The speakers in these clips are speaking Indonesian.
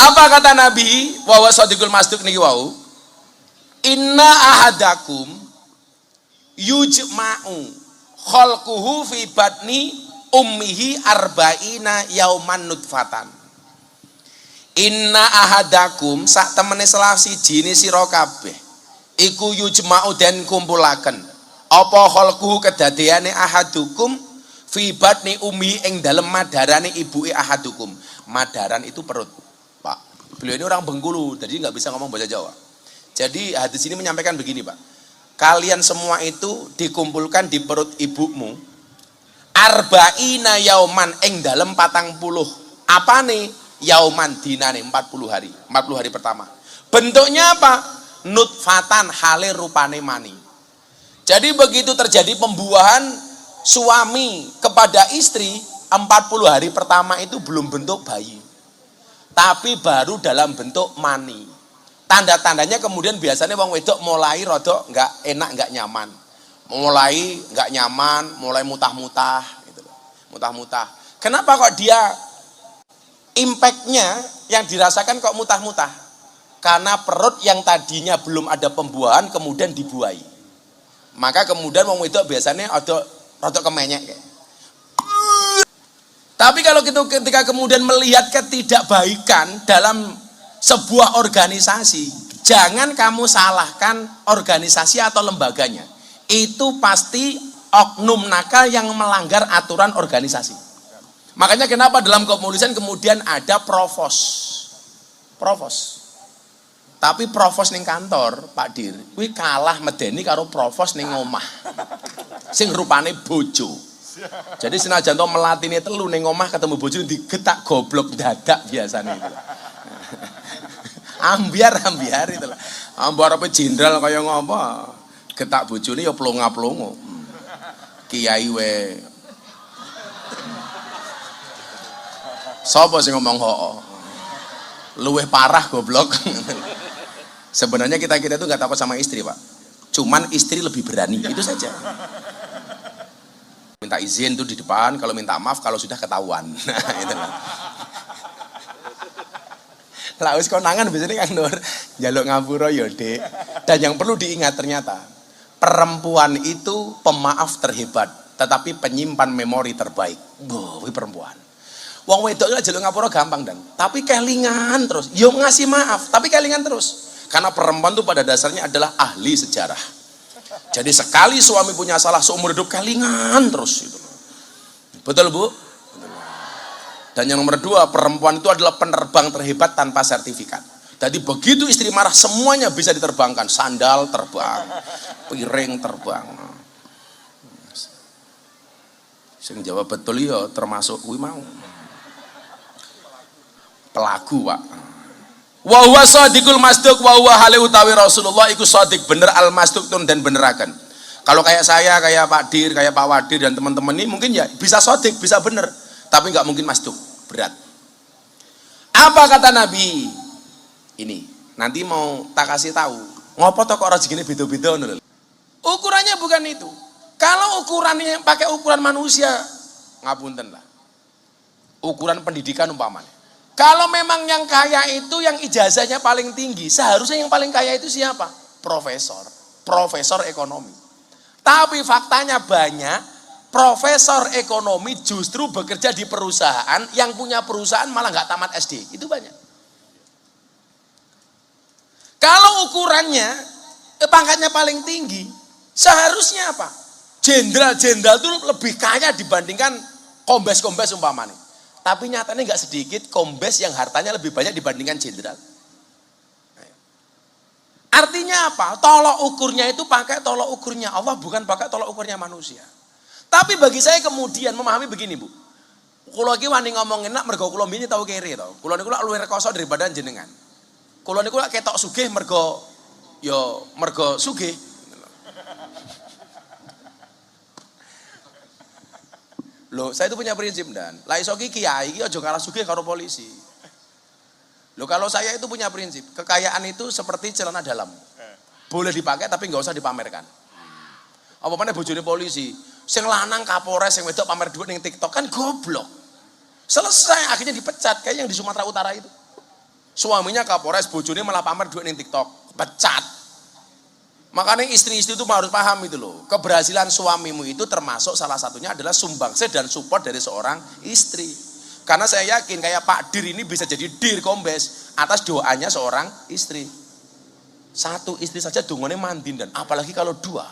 Apa kata Nabi? Wa shadiqul masduq niki wau. Inna ahadakum yujma'u khalquhu fi batni ummihi arba'ina yauman nutfatan. Inna ahadakum sak temene salah siji ni sira kabeh iku yujma'u den kumpulaken apa khalquhu kedadeane ahadukum fi batni ummi ing dalem madarane ibuke ahadukum. Madaran itu perut, Pak. Beliau ini orang Bengkulu, jadi nggak bisa ngomong bahasa Jawa. Jadi hadis ini menyampaikan begini, Pak. Kalian semua itu dikumpulkan di perut ibumu arba'ina yauman ing dalem 40. Apa nih? Yauman dinane 40 hari. 40 hari pertama. Bentuknya apa? Nutfatan hale rupane mani. Jadi begitu terjadi pembuahan suami kepada istri, 40 hari pertama itu belum bentuk bayi, tapi baru dalam bentuk mani. Tanda-tandanya kemudian biasanya wong wedok mulai rodok nggak enak, nggak nyaman, mulai mutah-mutah gitu loh. Mutah-mutah. Kenapa kok dia impactnya yang dirasakan kok mutah-mutah? Karena perut yang tadinya belum ada pembuahan kemudian dibuahi. Maka kemudian wong wedok biasanya rodok kemenyek kayak. Tapi kalau ketika kemudian melihat ketidakbaikan dalam sebuah organisasi, jangan kamu salahkan organisasi atau lembaganya. Itu pasti oknum nakal yang melanggar aturan organisasi. Makanya kenapa dalam kepolisian kemudian ada provos. Tapi provos ning kantor, Pak Dir, kuwi kalah medeni karo provos ning omah. Sing rupane bojo. Jadi senajan to melatine telu ning omah ketemu bojo digetak goblok dadak biasanya itu. Ambiar itu lah. Ambar apa jenderal kaya ngopo? Getak bojone ya plonga-plongo. Kiai we. Sapa sing ngomong hoo? Luwih parah goblok. Sebenarnya kita itu nggak takut sama istri, Pak. Cuman istri lebih berani, itu saja. Minta izin tuh di depan, kalau minta maaf kalau sudah ketahuan. Nah, itu lah. Lah wis konangan biasanya Kang Nur, njaluk ngapura ya, Dek. Dan yang perlu diingat ternyata, perempuan itu pemaaf terhebat, tetapi penyimpan memori terbaik. Kuwi perempuan. Wong wedok itu njaluk ngapura gampang dan, tapi kelingan terus. Yo ngasih maaf, tapi kelingan terus. Karena perempuan itu pada dasarnya adalah ahli sejarah. Jadi sekali suami punya salah seumur hidup kelingan terus itu. Betul, Bu? Dan yang nomor 2, perempuan itu adalah penerbang terhebat tanpa sertifikat. Jadi begitu istri marah semuanya bisa diterbangkan. Sandal terbang, piring terbang. Sing jawab betul ya termasuk kuwi mau. Pelaku, Pak. Wa huwa shadiqul masduq wa huwa hale utawi Rasulullah iku shadiq bener al masduq dan beneraken. Kalau kayak saya, kayak Pak Dir, kayak Pak Wadir dan teman-teman ini mungkin ya bisa shadiq, bisa bener, tapi nggak mungkin masduq, berat. Apa kata Nabi? Ini nanti mau tak kasih tahu. Ngopo to kok rezekine beda-beda ngono lho. Ukurannya bukan itu. Kalau ukurannya pakai ukuran manusia, ngapunten lah. Ukuran pendidikan umpamanya. Kalau memang yang kaya itu yang ijazahnya paling tinggi, seharusnya yang paling kaya itu siapa? Profesor ekonomi. Tapi faktanya banyak profesor ekonomi justru bekerja di perusahaan, yang punya perusahaan malah nggak tamat SD. Itu banyak. Kalau ukurannya pangkatnya paling tinggi, seharusnya apa? Jenderal-jenderal itu lebih kaya dibandingkan kombes-kombes umpamanya. Tapi nyatanya nggak sedikit kombes yang hartanya lebih banyak dibandingkan jenderal. Artinya apa? Tolok ukurnya itu pakai tolok ukurnya Allah, bukan pakai tolok ukurnya manusia. Tapi bagi saya kemudian memahami begini, Bu. Kula iki wani ngomong enak mergo kula mbini tau kere to. Kula niku luwih rekoso daripada jenengan. Kula niku ketok sugih mergo sugih. Loh, saya itu punya prinsip dan lah iso ki kiai iki aja kalah sugih karo polisi. Loh, kalau saya itu punya prinsip, kekayaan itu seperti celana dalam. Boleh dipakai tapi nggak usah dipamerkan. Apa mana bojone polisi, sing lanang Kapolres, sing wedok pamer duit ning TikTok kan goblok. Selesai akhirnya dipecat kayak yang di Sumatera Utara itu. Suaminya Kapolres, bojone malah pamer duit ning TikTok, pecat. Makanya istri-istri itu harus paham itu loh. Keberhasilan suamimu itu termasuk salah satunya adalah sumbangsi dan support dari seorang istri. Karena saya yakin kayak Pak Dir ini bisa jadi dir kombes atas doanya seorang istri. Satu istri saja dungane mandin, dan apalagi kalau dua.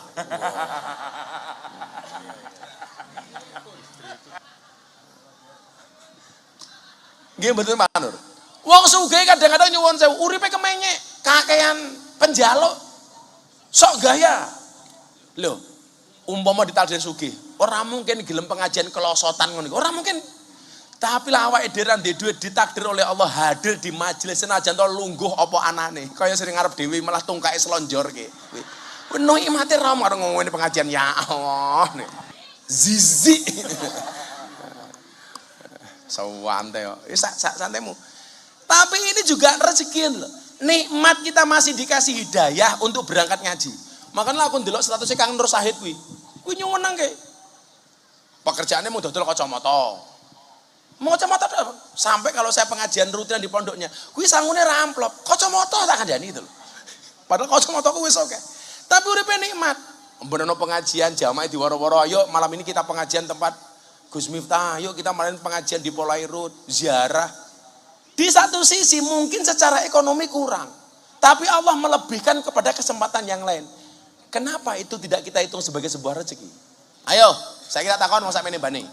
Nggih betul Pak Nur. Wong sugih kadang-kadang nyuwun sewu, uripe kemenyek, kakean penjaluk. Sok gaya. Loh, umpama ditakdir sugih, ora mungkin gelem pengajian kelosotan ngono. Ora mungkin. Tapi lah awake dhewe ndek duit ditakdir oleh Allah hadir di majelis senajan to lungguh apa anane. Kaya sering ngarep dhewe malah tungkae slonjorke. Kuwi nikmate ra karo ngomongin pengajian ya Allah. Zizi. Sawante yo. Santaimu. Tapi ini juga rezeki loh. Nikmat kita masih dikasih hidayah untuk berangkat ngaji. Makanya aku ndelok statusnya Kang Nur Sahid kuwi. Kuwi nyuwenang ke. Pekerjaannya mau dodol kacamata. Mau kacamata sampai kalau saya pengajian rutin di pondoknya, kuwi sangune ra amplop. Kacamata tak kandhani itu loh. Padahal kacamata ku wis oke. Tapi uripe nikmat. Mbenono pengajian jamaah di waro-waro, ayo malam ini kita pengajian tempat Gus Miftah, ayo kita malam pengajian di Polairut, ziarah. Di satu sisi mungkin secara ekonomi kurang, tapi Allah melebihkan kepada kesempatan yang lain. Kenapa itu tidak kita hitung sebagai sebuah rezeki? Ayo, saya kira takon mau sampai ini bani.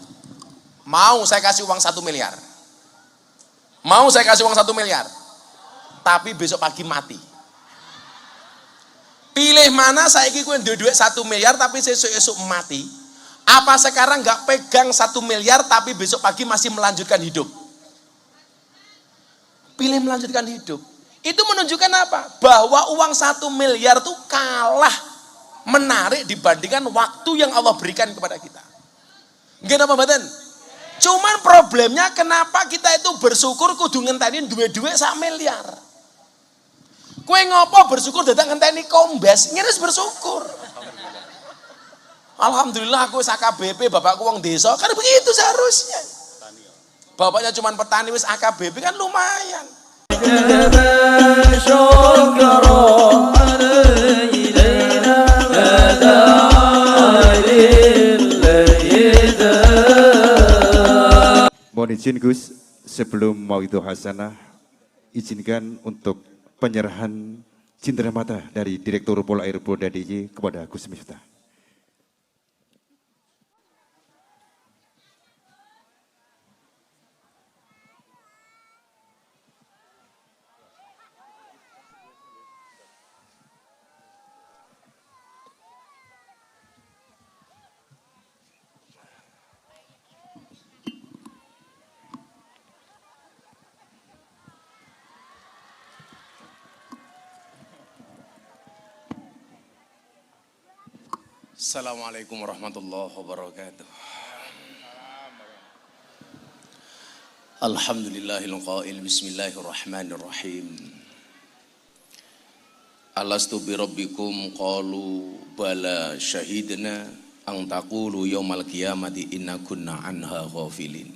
Mau saya kasih uang 1 miliar. Mau saya kasih uang 1 miliar. Tapi besok pagi mati. Pilih mana saiki kowe duwe 1 miliar tapi sesuk-esuk mati. Apa sekarang nggak pegang 1 miliar tapi besok pagi masih melanjutkan hidup? Pilih melanjutkan hidup. Itu menunjukkan apa? Bahwa uang 1 miliar itu kalah menarik dibandingkan waktu yang Allah berikan kepada kita. Nggih napa mboten? Cuman problemnya kenapa kita itu bersyukur kudu ngenteni duwe-duwe 1 miliar. Kowe ngopo bersyukur datang ngenteni kombes, ngiris bersyukur. Alhamdulillah aku AKBP, bapakku wong desa, kan begitu seharusnya. Bapaknya cuma petani wis AKBP kan lumayan. Mohon izin Gus, sebelum mauidho hasanah, izinkan untuk penyerahan cindera mata dari Direktur Polairut DIY kepada Gus Miftah. Assalamualaikum warahmatullahi wabarakatuh. Alhamdulillahil qail bismillahirrahmanirrahim. Alastu bi rabbikum qalu bala syahidna an taqulu yaumal qiyamati inna kunna anha ghafilin.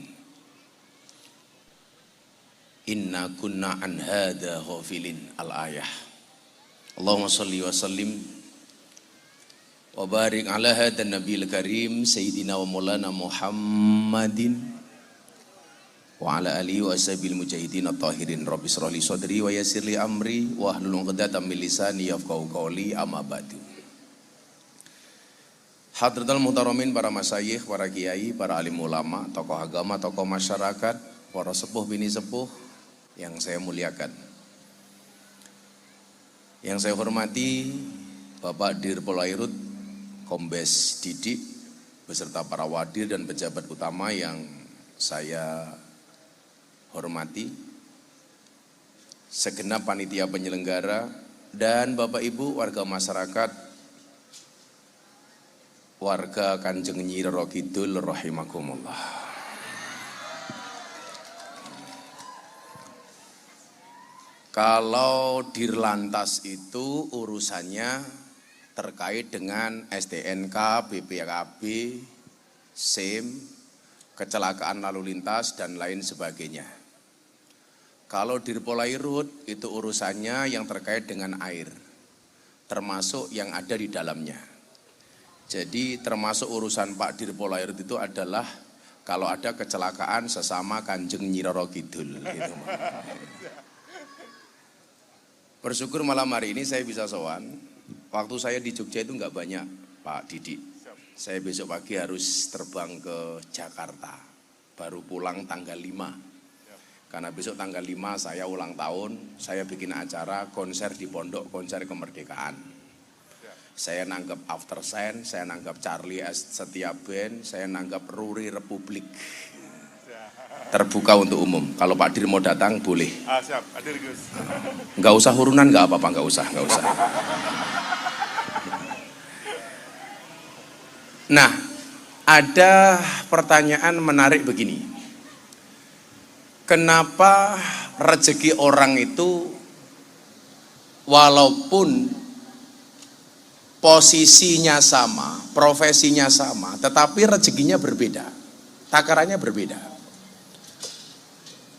Inna kunna an hada ghafilin al-ayah. Allahumma shalli wa sallim wa barik ala hadan nabiyil karim sayyidina wa maulana Muhammadin wa ala alihi wa ashabil mujahidin at-tahirin. Rabbi shrah li sadri wa yassir li amri wa hlul 'uqdatam min lisani yafqahu qawli, amma ba'du. Hadratul muhtaramin, para masyayikh, para kiai, para alim ulama, tokoh agama, tokoh masyarakat, para sepuh bini sepuh yang saya muliakan. Yang saya hormati Bapak Dir Polairut Kombes Didik beserta para wadir dan pejabat utama yang saya hormati, segenap panitia penyelenggara, dan Bapak Ibu warga masyarakat, warga Kanjeng Nyi Roro Kidul rahimakumullah. Kalau Dirlantas itu urusannya terkait dengan STNK, BPKB, SIM, kecelakaan lalu lintas, dan lain sebagainya. Kalau Dirpolairut itu urusannya yang terkait dengan air, termasuk yang ada di dalamnya. Jadi termasuk urusan Pak Dirpolairut itu adalah kalau ada kecelakaan sesama Kanjeng Nyi Roro Kidul gitu. Bersyukur malam hari ini saya bisa sowan. Waktu saya di Jogja itu enggak banyak, Pak Didi. Saya besok pagi harus terbang ke Jakarta. Baru pulang tanggal 5. Karena besok tanggal 5 saya ulang tahun, saya bikin acara konser di Pondok, konser kemerdekaan. Saya nanggap After Sen, saya nanggap Charlie Setia Band, saya nanggap Ruri Republik. Terbuka untuk umum. Kalau Pak Dir mau datang boleh. Siap, hadir Gus. Enggak usah urunan, enggak apa-apa, enggak usah. Nah, ada pertanyaan menarik begini. Kenapa rezeki orang itu walaupun posisinya sama, profesinya sama, tetapi rezekinya berbeda, takarannya berbeda?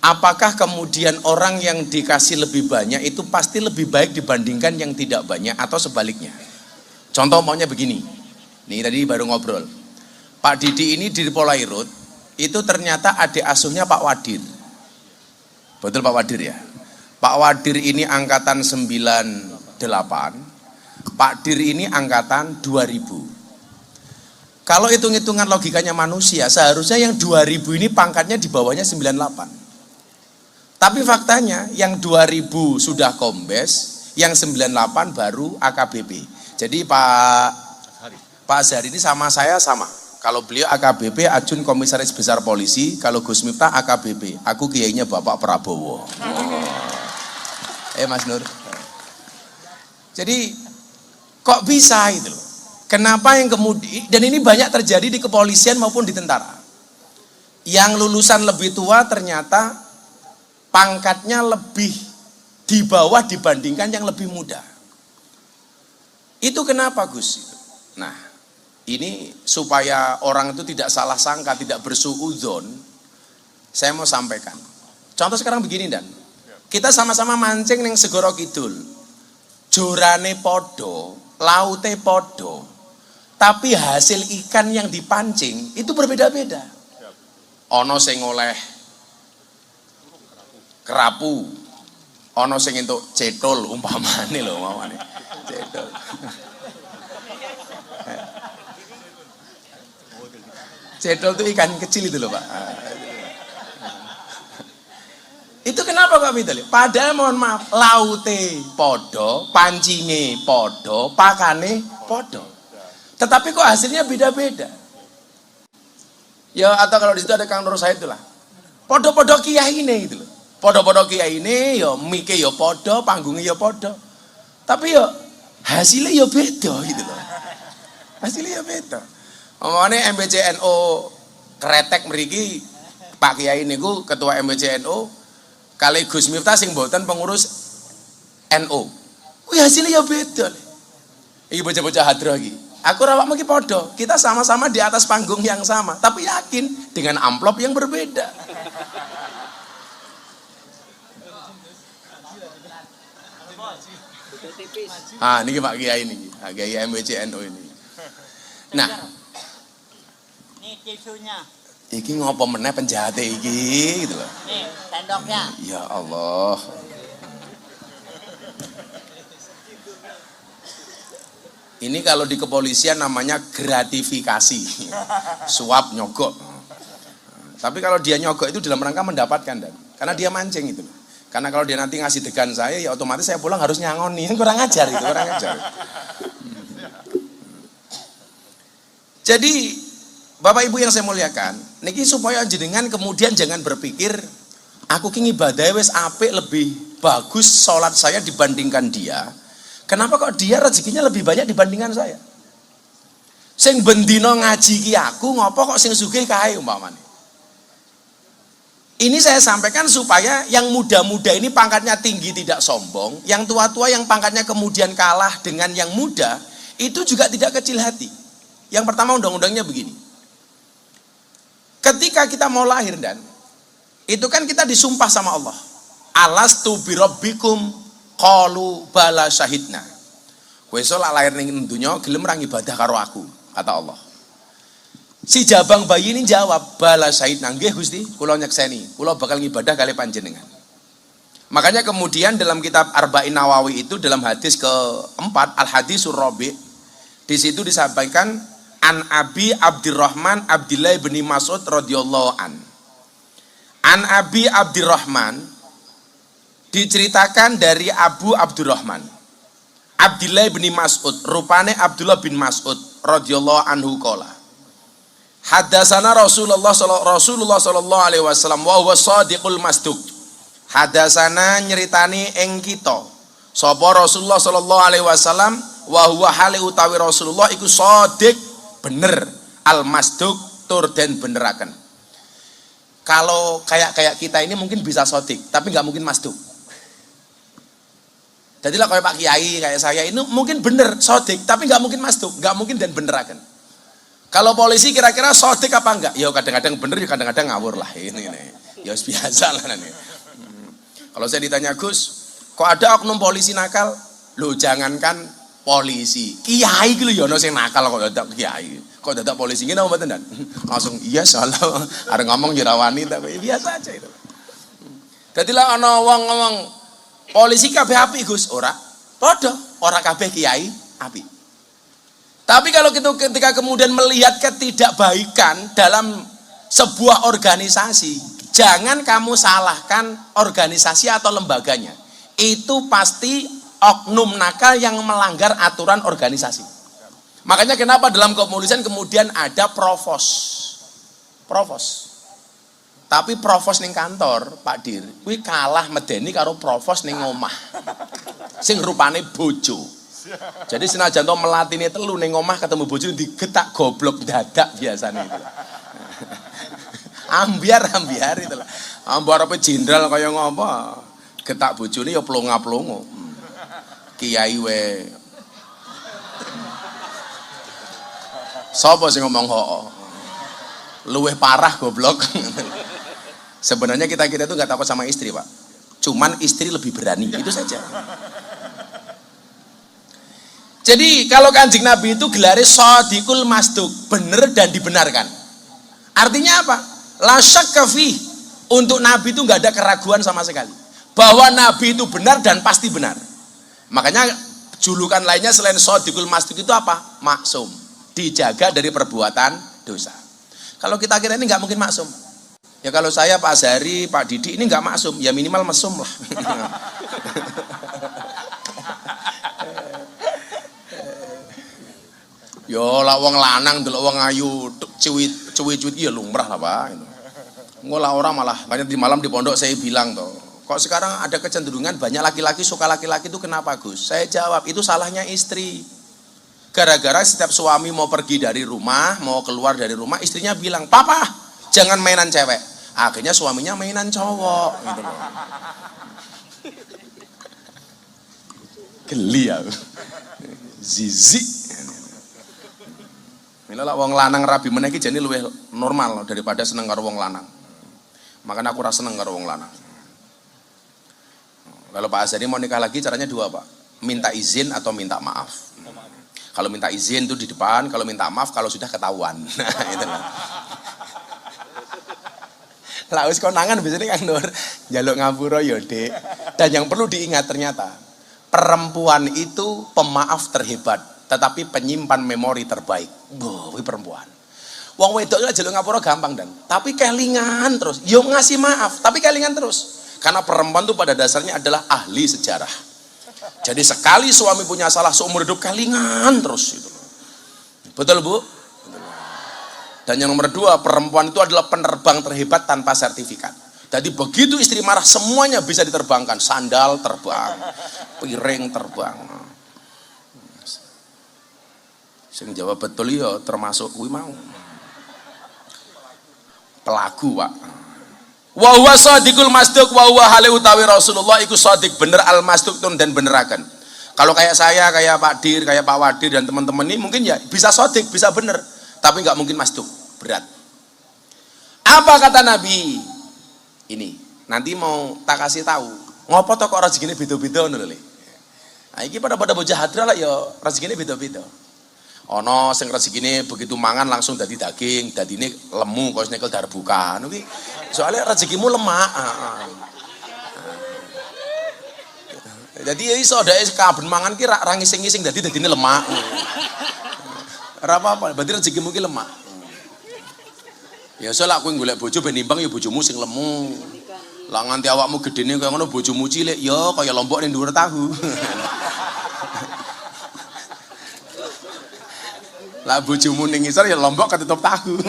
Apakah kemudian orang yang dikasih lebih banyak itu pasti lebih baik dibandingkan yang tidak banyak atau sebaliknya? Contoh maunya begini, nih tadi baru ngobrol, Pak Didi ini di Dirpolairut itu ternyata adik asuhnya Pak Wadir. Betul Pak Wadir ya? Pak Wadir ini angkatan 98, Pak Dir ini angkatan 2000. Kalau hitung-hitungan logikanya manusia, seharusnya yang 2000 ini pangkatnya di bawahnya 98. Tapi faktanya yang 2000 sudah kombes, yang 98 baru AKBP. Jadi Pak Azhar ini sama saya sama. Kalau beliau AKBP, Ajun Komisaris Besar Polisi, kalau Gus Miftah AKBP, aku kiainya Bapak Prabowo. Mas Nur. Jadi kok bisa itu loh? Kenapa yang kemudian, dan ini banyak terjadi di kepolisian maupun di tentara. Yang lulusan lebih tua ternyata pangkatnya lebih di bawah dibandingkan yang lebih muda. Itu kenapa Gus? Nah, ini supaya orang itu tidak salah sangka, tidak bersuudzon, saya mau sampaikan. Contoh sekarang begini Dan, kita sama-sama mancing ning Segoro Kidul, jorane podo, laute podo, tapi hasil ikan yang dipancing itu berbeda-beda. Ono sing oleh kerapu, ono sing entuk cetol umpamane lho, umpamane cetol. Cetol itu ikan kecil itu loh Pak. Itu kenapa kok gitu? Padahal mohon maaf, laute podo, pancinge podo, pakane podo. Tetapi kok hasilnya beda-beda. Ya atau kalau di situ ada Kang Nur Said itulah. Podo-podo kiai ini gitu loh. Podo-podo kiai ini ya mike ya podo, panggungnya ya podo. Tapi ya hasilnya ya beda gitu loh. Hasilnya ya beda. Omongane MBCNO kretek mriki Pak Kiai niku ketua MBCNO kali Gus Miftah sing mboten pengurus NU. Kuwi hasilnya ya beda. Iki bocah-bocah hadroh iki. Aku rawakmu iki podo. Kita sama-sama di atas panggung yang sama, tapi yakin dengan amplop yang berbeda. Ini Pak Kiai ini, Pak Kiai MBCNU ini. Nah, ini tisunya. Iki ngopo meneh penjahat iki gitu loh. Nih, sendoknya. Ya Allah. Ini kalau di kepolisian namanya gratifikasi. Suap nyogok. Tapi kalau dia nyogok itu dalam rangka mendapatkan Dan. Karena dia mancing itu. Karena kalau dia nanti ngasih degan saya, ya otomatis saya pulang harus nyangoni. Yang kurang ajar itu, kurang ajar. Jadi, Bapak Ibu yang saya muliakan, niki supaya jenengan kemudian jangan berpikir, aku ki ibadah wis apik lebih bagus sholat saya dibandingkan dia. Kenapa kok dia rezekinya lebih banyak dibandingkan saya? Sing bendino ngaji ki aku, ngopo kok sing sugih kae umpamane. Ini saya sampaikan supaya yang muda-muda ini pangkatnya tinggi tidak sombong, yang tua-tua yang pangkatnya kemudian kalah dengan yang muda, itu juga tidak kecil hati. Yang pertama undang-undangnya begini. Ketika kita mau lahir Dan, itu kan kita disumpah sama Allah. alastu birabbikum qalu bala syahidna. Kowe iso lak lahir ning donya gelem ra ibadah karo aku, kata Allah. Si jabang bayi ini jawab, bala syahidna, nggih Gusti, kula nyekseni, kula bakal ngibadah kali panjenengan. Makanya kemudian dalam kitab Arba'in Nawawi itu dalam hadis keempat, Al-Hadisur Rabi', di situ disampaikan an Abi Abdurrahman Abdillah bin Mas'ud radhiyallahu an. An Abi Abdurrahman diceritakan dari Abu Abdurrahman Abdillah bin Mas'ud, rupane Abdullah bin Mas'ud radhiyallahu anhu qala. Hadasana Rasulullah sallallahu alaihi wasallam wa huwa shadiqul masduq. Hadasana nyeritani ing kita sapa Rasulullah sallallahu alaihi wasallam wa huwa hale utawi Rasulullah iku shadiq bener al masduq tur den beneraken. Kalau kayak kita ini mungkin bisa shadiq tapi nggak mungkin masduq. Jadilah kayak Pak Kiai kayak saya ini mungkin bener shadiq tapi nggak mungkin masduq, nggak mungkin dan beneraken. Kalau polisi kira-kira shadiq apa enggak? Ya kadang-kadang bener, ya kadang-kadang ngawur lah ini. Ya biasa lah ini. Kalau saya ditanya Gus, kok ada oknum polisi nakal? Loh jangankan polisi, kiai gitu ya ono sing nakal kok dadak kiai. Kok dadak polisi ngene apa mboten dan? Langsung iya salah. Arep ngomong ya rawani tapi biasa aja itu. Dadilah ana wong ngomong polisi kabeh apik Gus, ora. Padha, ora kabeh kiai apik. Tapi kalau ketika kemudian melihat ketidakbaikan dalam sebuah organisasi, jangan kamu salahkan organisasi atau lembaganya. Itu pasti oknum nakal yang melanggar aturan organisasi. Makanya kenapa dalam kepolisian kemudian ada provos. Tapi provos ning kantor, Pak Dir, kuwi kalah medeni karo provos ning omah. Sing rupane bojo. Jadi senajan to melatine telu ning omah ketemu bojo digetak goblok dadak biasane itu. Ambiar itu lah. Ambar apa jenderal kaya ngapa? Getak bojone ya plonga-plongo. Kiai we. Sapa sing ngomong hoo? Luweh parah goblok. Sebenarnya kita itu nggak takut sama istri, Pak. Cuman istri lebih berani, itu saja. Jadi kalau Kanjeng Nabi itu gelarnya shadiqul masduq, benar dan dibenarkan. Artinya apa? La syakka fih. Untuk Nabi itu nggak ada keraguan sama sekali. Bahwa Nabi itu benar dan pasti benar. Makanya julukan lainnya selain shadiqul masduq itu apa? Maksum. Dijaga dari perbuatan dosa. Kalau kita kira ini nggak mungkin maksum. Ya kalau saya Pak Azhari, Pak Didi ini nggak maksum, ya minimal mesum lah. Yo lah wong lanang delok wong ayu cuwit-cuwit ya lumrah lah Pak. Ngolah orang malah banyak di malam di pondok saya bilang toh. Kok sekarang ada kecenderungan banyak laki-laki suka laki-laki itu kenapa Gus? Saya jawab itu salahnya istri. Gara-gara setiap suami mau pergi dari rumah, mau keluar dari rumah, istrinya bilang, "Papa, jangan mainan cewek." Akhirnya suaminya mainan cowok gitu loh. Geli ya. Zizi. Mila wong lanang rabi meneh iki jane luwih normal daripada seneng karo wong lanang. Makanya aku rasa seneng karo wong lanang. Kalau Pak Azhari mau nikah lagi caranya dua Pak. Minta izin atau minta maaf. Kalau minta izin itu di depan, kalau minta maaf kalau sudah ketahuan. Nah, itu lah. Lah wis konangan biasanya Kang Nur njaluk ngapura ya, Dik. Dan yang perlu diingat ternyata perempuan itu pemaaf terhebat, tetapi penyimpan memori terbaik. Kuwi perempuan. Wong wedok njaluk ngapura gampang dan, tapi kelingan terus. Yo ngasih maaf, tapi kelingan terus. Karena perempuan itu pada dasarnya adalah ahli sejarah. Jadi sekali suami punya salah seumur hidup kelingan terus itu. Betul Bu? Dan yang nomor dua, perempuan itu adalah penerbang terhebat tanpa sertifikat. Jadi begitu istri marah semuanya bisa diterbangkan. Sandal terbang, piring terbang. Sing jawab betul ya termasuk kuwi mau. Pelaku Pak. Wa huwa shadiqul masduq wa huwa hale utawi Rasulullah iku shadiq bener al masduq dan beneraken. Kalau kayak saya, kayak Pak Dir, kayak Pak Wadir dan teman-teman ini mungkin ya bisa shadiq, bisa bener, tapi nggak mungkin masduq, berat. Apa kata Nabi? Ini nanti mau tak kasih tahu Ngopo to kok rezekine beda-beda ngono lho. Nah iki pada bocah hadra lah ya rezekine beda-beda. Ana sing rezekine begitu mangan langsung dadi daging, dadine lemu kok nyekel darbuka. Ngono ki soalnya rezekimu lemak. Jadi ya iso dake kaben mangan ki ra ngising-ngising dadine lemak. Ora apa-apa, berarti rezekimu ki lemak. Ya iso lah kowe golek bojo ben imbang ya bojomu sing lemu. Lah nganti awakmu gedene kaya ngono bojomu cilik ya kaya lombok ning dhuwur tahu. Lah bojomu ning ngisor ya lombok ketutup tahu.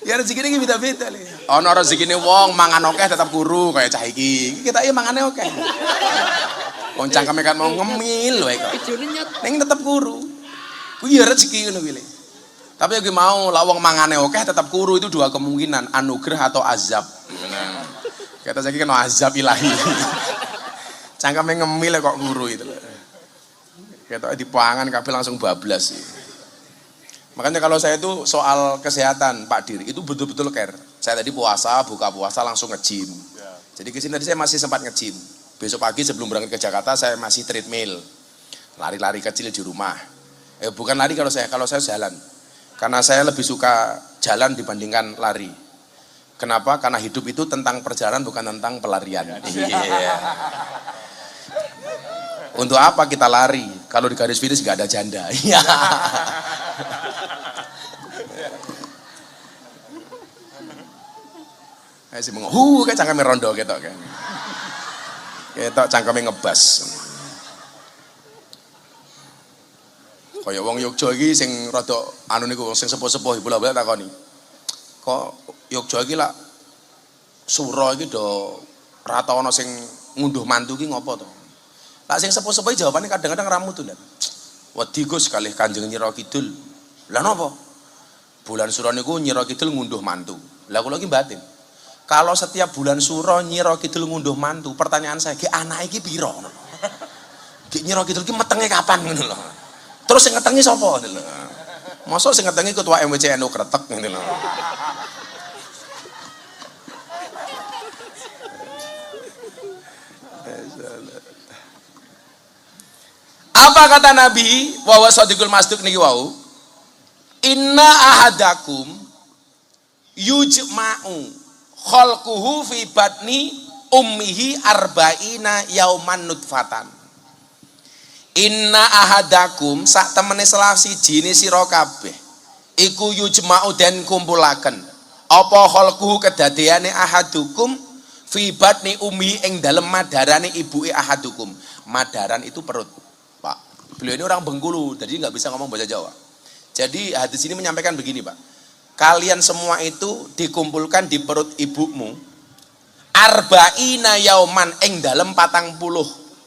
Ya rezekine iki beda-beda le. Ana rezekine wong mangan akeh tetep kuru kaya cah iki. Iki kita iki mangane akeh. Wong cangkeme kan mau ngemil wae kok. Ning tetep kuru. Kuwi ya rezeki ngono kuwi le. Tapi yang mau lah wong mangane akeh tetap kuru itu dua kemungkinan, anugerah atau azab. Kata saya kena azab ilahi. Cangkeme ngemil kok kuru itu loh. Kata dipangan kabeh langsung bablas. Makanya kalau saya itu soal kesehatan Pak Dir itu betul-betul care. Saya tadi puasa, buka puasa langsung nge-gym. Jadi kesini tadi saya masih sempat nge-gym. Besok pagi sebelum berangkat ke Jakarta saya masih treadmill. Lari-lari kecil di rumah. Bukan lari kalau saya jalan. Karena saya lebih suka jalan dibandingkan lari. Kenapa? Karena hidup itu tentang perjalanan bukan tentang pelarian. Iya. Untuk apa kita lari? Kalau di garis finish nggak ada janda. Iya. Saya sih ngomong, kayak cangkeme rondo gitu kan. Ketok cangkeme ngebas. Kaya wong Yogya iki sing rada anu niku sing sepuh-sepuh bola-bola takoni. Kok Yogya iki lak sura iki do rata ana sing ngunduh mantu ki ngopo to? Lah sing sepuh-sepuh jawabane kadang-kadang ramut tuh. Wedi Gus kalih Kanjeng Nyira Kidul. Lah napa? Bulan sura niku Nyira Kidul ngunduh mantu. Lah kula iki batin. Kalau setiap bulan sura Nyira Kidul ngunduh mantu, pertanyaan saya, ki anake iki pira? Ki Nyira Kidul ki metenge kapan ngono lho. Terus sing ngetengi sapa ngono lho. Mosok sing ngetengi ketua MWC NU Kretek ngono lho. Apa kata Nabi wa wasadiqul masduq niki wau? Inna ahadakum yujma'u khalquhu fi batni ummihi arba'ina yauman nutfatan. Inna ahadakum sak temene salah siji ne sira kabeh iku yujma'u den kumpulaken apa khalquhu kedadeane ahadukum fi batni ummi ing dalem madarane ibuke ahadukum. Madaran itu perut, Pak. Beliau ini orang Bengkulu, jadi nggak bisa ngomong bahasa Jawa. Jadi hadis ini menyampaikan begini, Pak. Kalian semua itu dikumpulkan di perut ibumu arba'ina yauman ing dalem 40.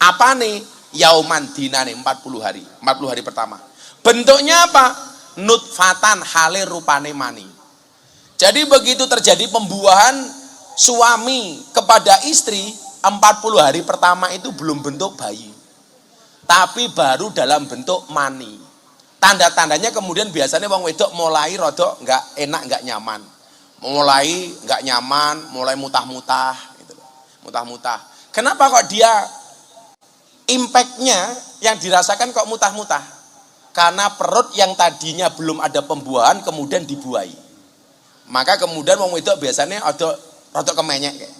Apa nih? Yauman dinane 40 hari. 40 hari pertama. Bentuknya apa? Nutfatan hale rupane mani. Jadi begitu terjadi pembuahan suami kepada istri, 40 hari pertama itu belum bentuk bayi. Tapi baru dalam bentuk mani. Tanda-tandanya kemudian biasanya wong wedok mulai rodok nggak enak, nggak nyaman. Mulai nggak nyaman, mulai mutah-mutah gitu loh. Mutah-mutah. Kenapa kok dia impactnya yang dirasakan kok mutah-mutah? Karena perut yang tadinya belum ada pembuahan kemudian dibuahi. Maka kemudian wong wedok biasanya ada rodok kemenyek kayak.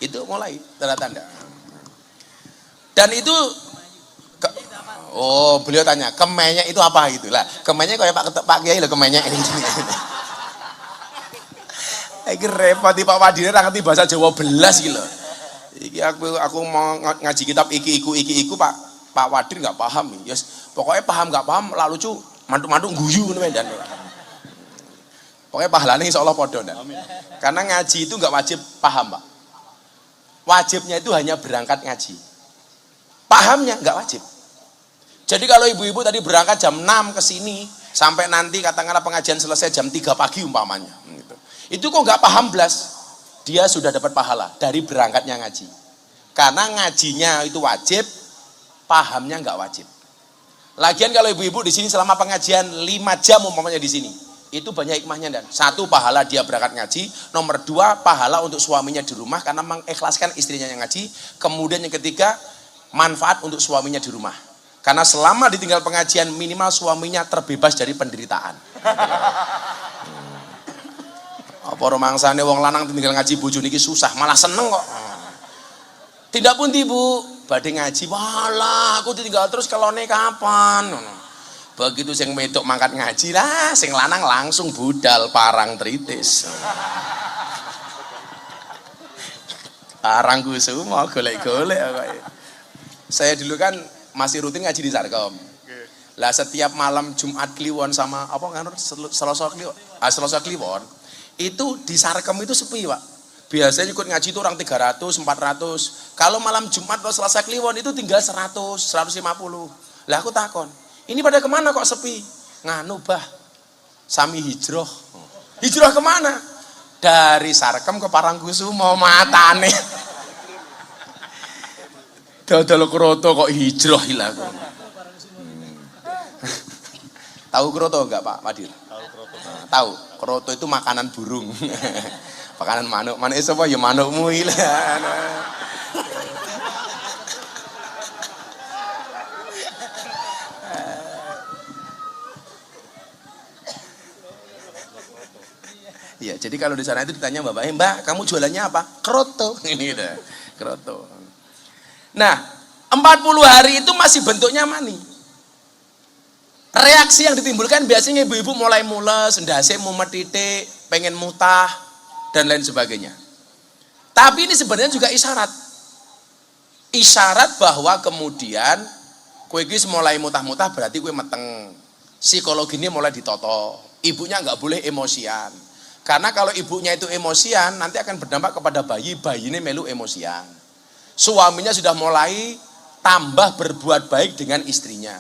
Itu mulai tanda-tanda. Dan itu oh, beliau tanya, kemenyek itu apa gitu lah. Kemenyek kayak Pak Kiai lho kemenyek ini. Iki repot Pak Wadine ra ngerti bahasa Jawa belas iki lho. Iki aku mau ngaji kitab iki Pak Wadir nggak paham. Yes, pokoknya paham nggak paham lah lucu, mantuk-mantuk guyu ngono dan. Pokoknya pahalane insyaallah padha ndak. Karena ngaji itu nggak wajib paham, Pak. Wajibnya itu hanya berangkat ngaji. Pahamnya nggak wajib. Jadi kalau ibu-ibu tadi berangkat jam 6 ke sini sampai nanti katakanlah pengajian selesai jam 3 pagi umpamanya gitu. Itu kok nggak paham blas, dia sudah dapat pahala dari berangkatnya ngaji. Karena ngajinya itu wajib, pahamnya nggak wajib. Lagian kalau ibu-ibu di sini selama pengajian 5 jam umpamanya di sini, Itu banyak hikmahnya dan satu pahala dia berangkat ngaji, nomor dua pahala untuk suaminya di rumah karena mengikhlaskan istrinya yang ngaji, kemudian yang ketiga manfaat untuk suaminya di rumah karena selama ditinggal pengajian minimal suaminya terbebas dari penderitaan. Apa romangsane wong lanang tinggal ngaji bojo niki susah malah seneng kok. Tidak pun Bu, badhe ngaji walah aku ditinggal terus kelone kapan. Begitu sing wedok mangkat ngaji lah, sing lanang langsung budal parang tritis. Parang kusuma golek-golek kok. Saya dulu kan masih rutin ngaji di Sarkom. Lah setiap malam Jumat Kliwon sama apa kan Selasa Kliwon. Selasa Kliwon itu di Sarkom itu sepi, Pak. Biasanya ikut ngaji itu orang 300, 400. Kalau malam Jumat atau Selasa Kliwon itu tinggal 100, 150. Lah aku takon, ini pada kemana kok sepi? Nganu bah, sami hijrah. Hijrah kemana? Dari Sarkem ke Parangkusumo matane. Dodol kroto kok hijrah hilang. Tahu kroto enggak Pak Madir? Tahu kroto. Tahu, kroto itu makanan burung. Makanan manuk. Manuk sapa ya manukmu iki lah. Ya, jadi kalau di sana itu ditanya Mbak, kamu jualannya apa? Kroto. Ini udah, kroto. Nah, 40 hari itu masih bentuknya mani. Reaksi yang ditimbulkan biasanya ibu-ibu mulai mules, ndase mumet titik, pengen mutah dan lain sebagainya. Tapi ini sebenarnya juga isyarat. Isyarat bahwa kemudian kowe iki mulai mutah-mutah berarti kowe meteng. Psikologinya mulai ditoto. Ibunya nggak boleh emosian. Karena kalau ibunya itu emosian, nanti akan berdampak kepada bayi, bayinya melu emosian. Suaminya sudah mulai tambah berbuat baik dengan istrinya.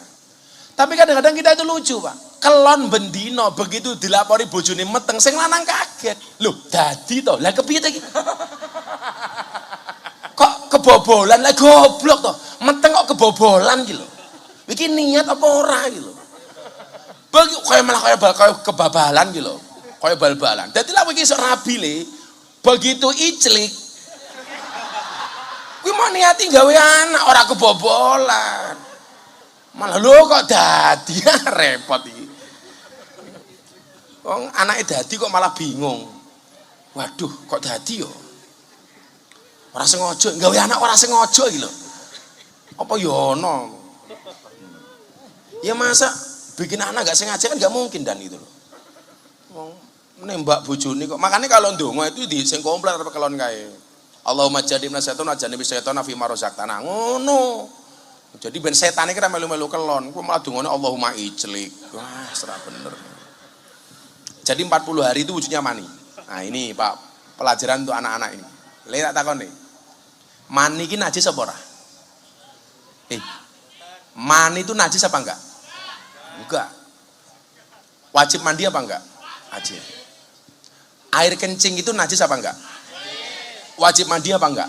Tapi kadang-kadang kita itu lucu, Pak. Kelon bendino, begitu dilapori bojone meteng, sing lanang kaget. Loh, dadi to. Lah kepiye ta iki? Kok kebobolan, lah goblok to. Meteng kok kebobolan iki lho. Iki niat apa ora iki lho. Bagi kaya malah kaya kebabalan iki lho. Kaya bal-balan. Dadi lha iki iso rabi le. Begitu iclik. Kuwi mau niati gawe anak ora kebobolan. Malah lho kok dadi repot iki. Wong anake dadi kok malah bingung. Waduh, kok dadi yo? Ora sengaja, gawe anak ora sengaja iki lho. Apa yo ono? Ya masa bikin anak gak sengaja kan gak mungkin dan itu loh. Wong nembak bojone kok. Makanya kalau ndonga itu di sing komplit arep kelon kae. Allahumma jadibna syaitan wa janibi syaitan fi ma razaqtana. Ngono. Jadi ben setan iki ra melu-melu kelon, ku malah dongane Allahumma ijlik. Wah, serah bener. Jadi 40 hari itu wujudnya mani. Nah, ini Pak, pelajaran untuk anak-anak ini. Le tak takon nih. Mani iki najis apa ora? Mani itu najis apa enggak? Enggak. Wajib mandi apa enggak? Wajib. Air kencing itu najis apa enggak? Wajib mandi apa enggak?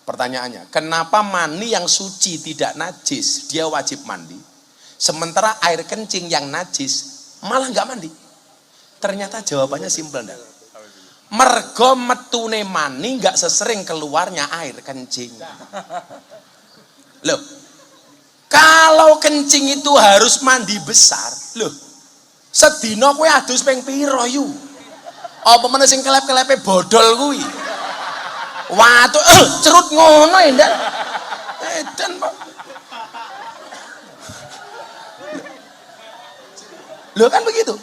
Pertanyaannya, kenapa mani yang suci tidak najis dia wajib mandi, sementara air kencing yang najis malah enggak mandi? Ternyata jawabannya simpel ndak. Mergo metune mani enggak sesering keluarnya air kencing. Loh, kalau kencing itu harus mandi besar, loh, sedina kowe adus ping pira yu? Apa meneh sing kelep-kelepe bodol kuwi? Waduh, cerut ngono ya ndak? Edan, Pak. Lho kan begitu.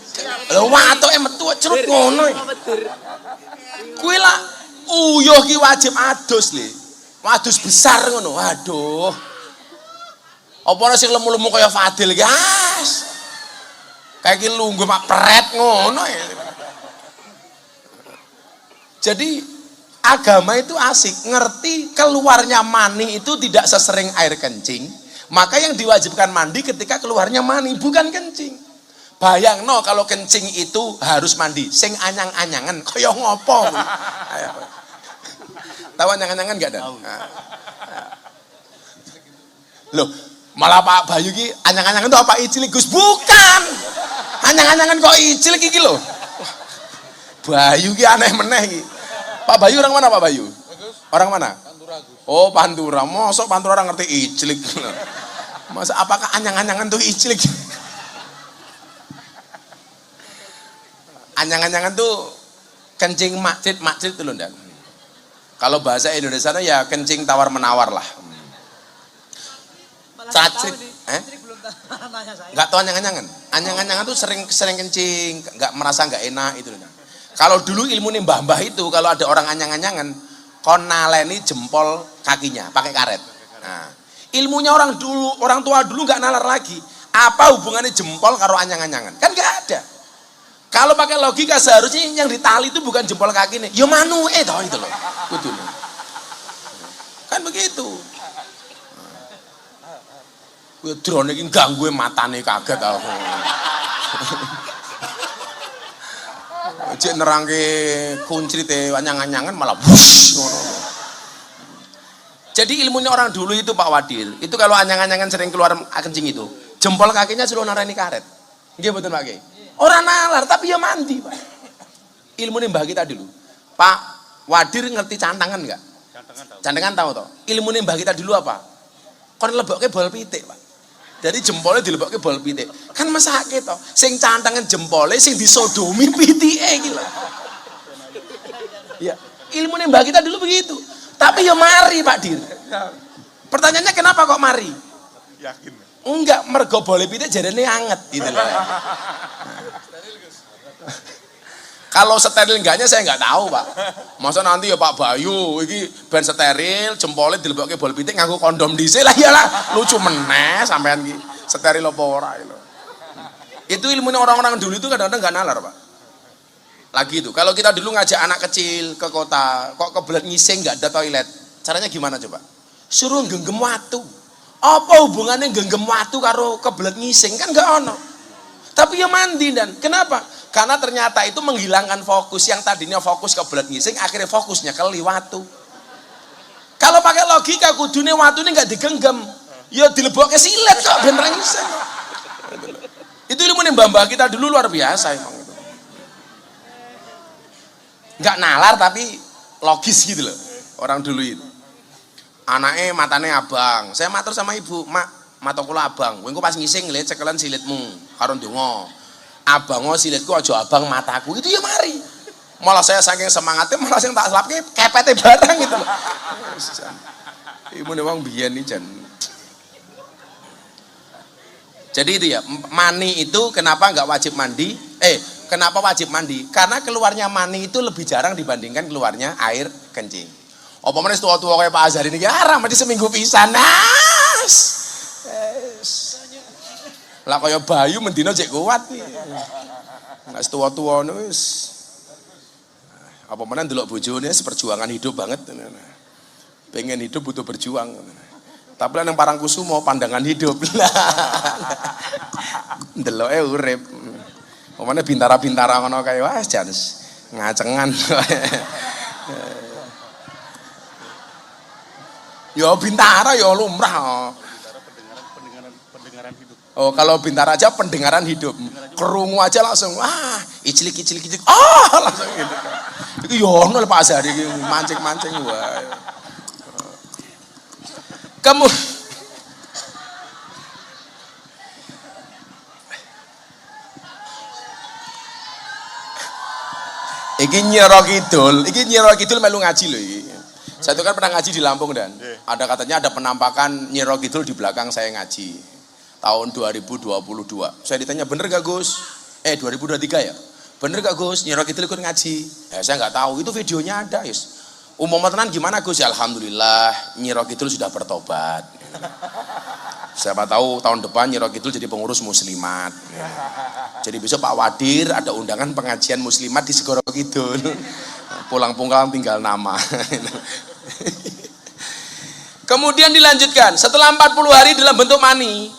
Lho watoke metu cerut ngono. Kuwi lah uyuh ki wajib adus le. Adus besar ngono. Waduh. Apa ana sing lemu-lemu kaya Fadil iki? Kayak iki lungguh mak pret ngono ya. Jadi agama itu asik, ngerti keluarnya mani itu tidak sesering air kencing, maka yang diwajibkan mandi ketika keluarnya mani, bukan kencing. Bayangno kalau kencing itu harus mandi, sing anyang-anyangan, kaya ngopo? Tahu anyang-anyangan gak ada? Loh, malah Pak Bayu ki anyang-anyangan itu apa icilik Gus? Bukan. Anyang-anyangan kok icil iki lho. Bayu ki aneh meneh iki. Pak Bayu orang mana Pak Bayu? Orang mana? Pantura Gus. Oh Pantura. Mosok Pantura orang ngerti iclik. Masa apakah anyang-anyangan tuh iclik? Anyang-anyangan tuh kencing makcit itu loh Dan. Kalau bahasa Indonesia ya kencing tawar menawar lah. Cacit, nggak tahu anyang-anyangan. Anyang-anyangan tuh sering kencing, nggak merasa nggak enak itu loh. Kalau dulu ilmu nih mbah-mbah itu kalau ada orang anyang-anyangan, kon naleni jempol kakinya pakai karet. Nah, ilmunya orang tua dulu nggak nalar lagi. Apa hubungannya jempol karo anyang-anyangan? Kan nggak ada. Kalau pakai logika seharusnya yang ditali itu bukan jempol kaki nih, yo manu toh itu loh. Betul. Kan begitu. Kuwi drone iki ganggu matane kaget aku. Cek nerangke kuncrite anyang-anyangan malah wush ngono. Jadi ilmunya orang dulu itu Pak Wadil, itu kalau anyang-anyangan sering keluar kencing itu, jempol kakinya suruh narani karet. Nggih mboten Pak Ki? Orang nalar tapi ya mandi Pak. Ilmu nih mbah kita dulu. Pak Wadir ngerti cantangan enggak? Cantangan tahu toh. Ilmu nih mbah kita dulu apa? Kon lebokke bol pitik Pak. Dari jempolnya dilebokke bol pitik. Kan mesake toh. Sing cantangan jempolnya sing disodomi pitike iki lho. Ya, ilmu nih mbah kita dulu begitu. Tapi ya mari Pak Dir. Pertanyaannya kenapa kok mari? Yakin. Enggak, mergo bole pitik jarene anget gitu loh. Kalau steril enggaknya saya enggak tahu Pak. Masa nanti ya Pak Bayu iki ben steril jempolnya dilebokke bol pitik nganggo kondom dhisik lah iyalah lucu meneh sampean iki steril apa ora lho. Itu ilmunya orang-orang dulu itu kadang-kadang enggak nalar Pak. Lagi itu kalau kita dulu ngajak anak kecil ke kota kok kebelet ngising enggak ada toilet. Caranya gimana coba? Suruh genggam watu. Apa hubungannya genggam watu karo kebelet ngising kan enggak ono. Tapi ya mandi Dan. Kenapa? Karena ternyata itu menghilangkan fokus yang tadinya fokus kebelet ngising akhirnya fokusnya ke liwatu. Kalau pakai logika kudune watune enggak digenggam. Ya dilebokke silet kok ben ra ngising. Itu ilmu mbah-mbah kita dulu luar biasa emang itu. Enggak nalar tapi logis gitu loh. Orang dulu itu. Anaknya matanya abang. Saya matur sama ibu, mak, mata kula abang. Kowe engko pas ngising lihat cekelan silitmu karo ndonga. Abang silitku aja abang mataku. Itu ya mari. Malah saya saking semangatnya malah sing tak selapke kepete barang gitu loh. Ibu wong biyen iki jan. Jadi itu ya, mani itu kenapa enggak wajib mandi? Kenapa wajib mandi? Karena keluarnya mani itu lebih jarang dibandingkan keluarnya air kencing. Apa meneh tua-tua kayak Pak Azhar ini jarang mati seminggu pisan. Nas. Lah kaya Bayu mendino cek kuat iki. Nek tua-tua wis apa meneh ndelok bojone seperjuangan hidup banget. Pengen hidup butuh berjuang. Tapi lan yang Parangkusumo pandangan hidup. Ndeloke urip. Apa meneh bintara-bintara ngono kae wah jan ngacengan. Ya bintara ya lumrah. Pendengaran hidup. Oh kalau bintara aja pendengaran hidup. Kerungu aja langsung icilik. Langsung gitu. Itu ya ono Pak Azhar iki mancing-mancing wae. Kamu Iki Nyiro Kidul melu ngaji lho iki. Saya itu kan pernah ngaji di Lampung Dan. Ada katanya ada penampakan Nyiro Kidul di belakang saya ngaji. Tahun 2022. Saya ditanya bener gak Gus? 2023 ya? Bener gak Gus? Nyiro Kidul ikut ngaji? Saya nggak tahu. Itu videonya ada yes. Umum tenan gimana Gus? Ya alhamdulillah Nyiro Kidul sudah bertobat. Siapa tahu tahun depan Nyiro Kidul jadi pengurus muslimat. Jadi besok Pak Wadir ada undangan pengajian muslimat di Segoro Kidul. Pulang-pulang tinggal nama. Kemudian dilanjutkan setelah 40 hari dalam bentuk mani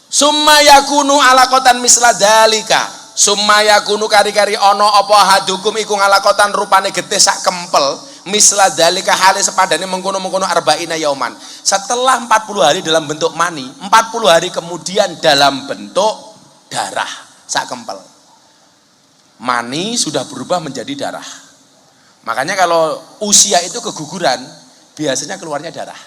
summa yakunu alaqatan misla dalika summa yakunu kari-kari ono apa hadukum iku ngalakotan rupane getih sak kempel misla dalika hale sepadane mengkono-mengkono arba'ina yauman. Setelah 40 hari dalam bentuk mani 40 hari kemudian dalam bentuk darah sak kempel. Mani sudah berubah menjadi darah. Makanya kalau usia itu keguguran, biasanya keluarnya darah.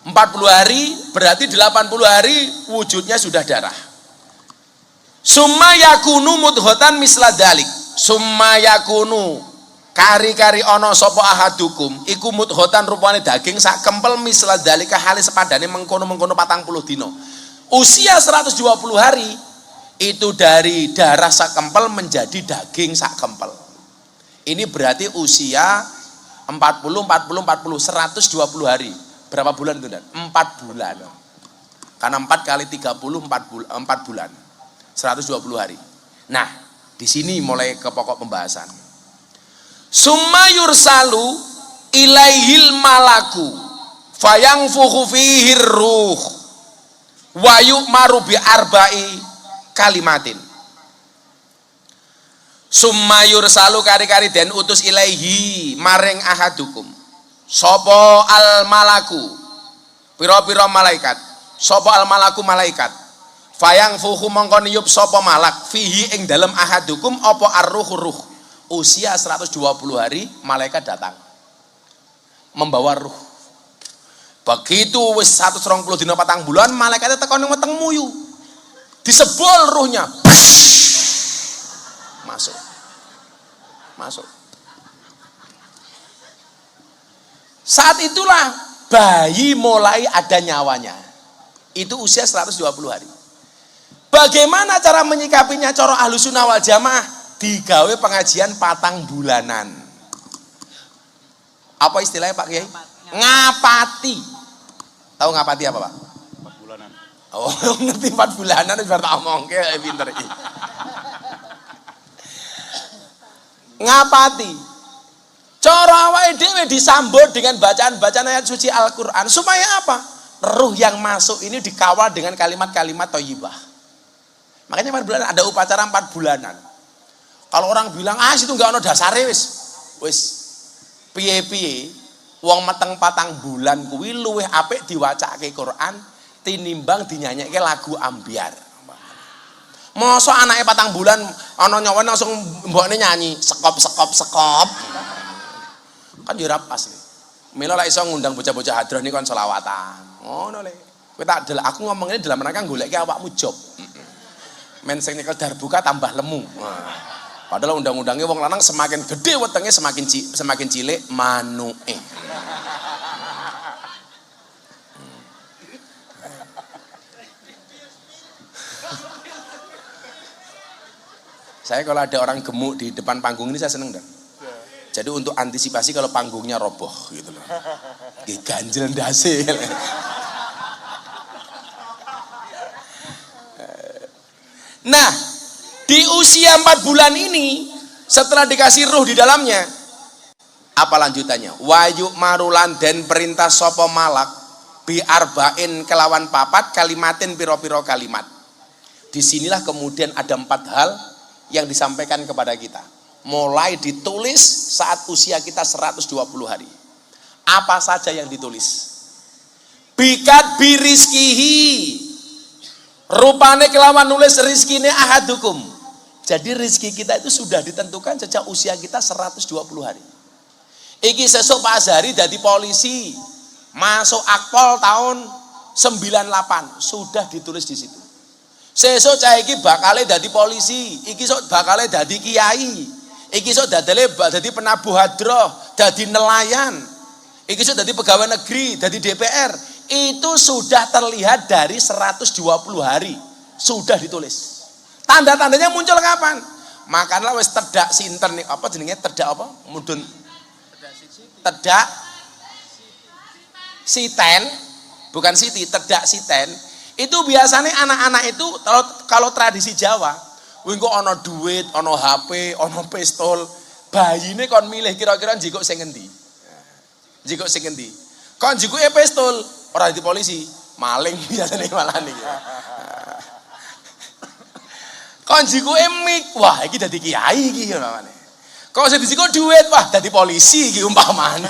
40 hari berarti 80 hari wujudnya sudah darah. Summa yakunu mudghatan misla dalik. Summa yakunu kari-kari ana sapa ahadukum iku mudghatan rupane daging sak kempel misla dalika hale sepadane mengkono-mengkono 40 dina. Usia 120 hari itu dari darah sak kempel menjadi daging sak kempel. Ini berarti usia 120 hari. Berapa bulan itu, Dan? 4 bulan. Karena 4 kali 30 4 bulan. 120 hari. Nah, di sini mulai ke pokok pembahasan. Summa yursalu ilaihil malaku fayangfuhu fihi ruh wa yu'maru bi arba'i kalimatin. Summa yursalu kari-kari den utus ilaihi maring ahadukum sapa al malaku pira-pira malaikat, sapa al malaku malaikat, fayangfuhu mongko niyup sapa malak fihi ing dalem ahadukum apa ar-ruh. Usia 120 hari malaikat datang membawa ruh. Begitu wis 120 dina 4 bulan malaikatnya teko ning weteng muyu. Disebol ruhnya. Masuk. Saat itulah bayi mulai ada nyawanya. Itu usia 120 hari. Bagaimana cara menyikapinya cara Ahlussunnah wal Jamaah? Digawe pengajian 4 bulanan. Apa istilahnya Pak Kiai? Ngapati. Tahu ngapati apa, Pak? 4 bulanan. Oh, ngerti 4 bulanan biar tak omongke pinter iki. Ngapati. Cara awake dhewe disambut dengan bacaan-bacaan ayat suci Al-Qur'an supaya apa? Ruh yang masuk ini dikawal dengan kalimat-kalimat thayyibah. Makanya 4 bulanan ada upacara 4 bulanan. Kalau orang bilang, situ enggak ono dasare wis piye-piye wong meteng 4 bulan kuwi luwih apik diwacake Quran tinimbang dinyanyike lagu ambyar. Mosok anake 4 bulan ana nyawa langsung mbokne nyanyi sekop. Kan yo ora pas. Mila lek iso ngundang bocah-bocah hadrah niku kon selawatan. Ngono le. Kowe tak delok aku ngomongnya dalam rangka goleki awakmu job. Men sing nyekel darbuka tambah lemu. Padahal undang-undangnya wong lanang semakin gede wetenge semakin cilik manuke. Saya kalau ada orang gemuk di depan panggung ini saya seneng Dan. Jadi untuk antisipasi kalau panggungnya roboh gitu loh. Ganjel ndase. Nah, di usia 4 bulan ini setelah dikasih ruh di dalamnya, apa lanjutannya? Wayu marulan den perintah sapa malak bi arba'in kelawan 4 kalimatin piro-piro kalimat. Disinilah kemudian ada 4 hal yang disampaikan kepada kita. Mulai ditulis saat usia kita 120 hari. Apa saja yang ditulis? Bikat birizkihi. Rupane kelawan nulis rizkine ahadukum. Jadi rizki kita itu sudah ditentukan sejak usia kita 120 hari. Iki sesuk Pak Azhari dadi polisi. Masuk Akpol tahun 98. Sudah ditulis di situ. Sesuk cah iki bakale dadi polisi. Iki sok bakale dadi kiai. Iki sok dadi penabuh hadroh, dadi nelayan. Iki sok dadi pegawai negeri, dadi DPR. Itu sudah terlihat dari 120 hari. Sudah ditulis. Tanda-tandanya muncul kapan? Makanlah wis tedak sinten nih, apa jenenge tedak apa? Mudun. Tedak siten, bukan siti, tedak siten. Itu biasanya anak-anak itu kalau tradisi Jawa engko ana duit, ana HP, ana pistol, bayine kon milih kira-kira njikuk sing endi. Njikuk sing endi? Kon njikuke pistol, ora di polisi, maling biasane malah niki. Kon njikuke mik, wah iki dadi kiai iki umpamane. Kok sing dijikuk duit, wah dadi polisi iki umpamane.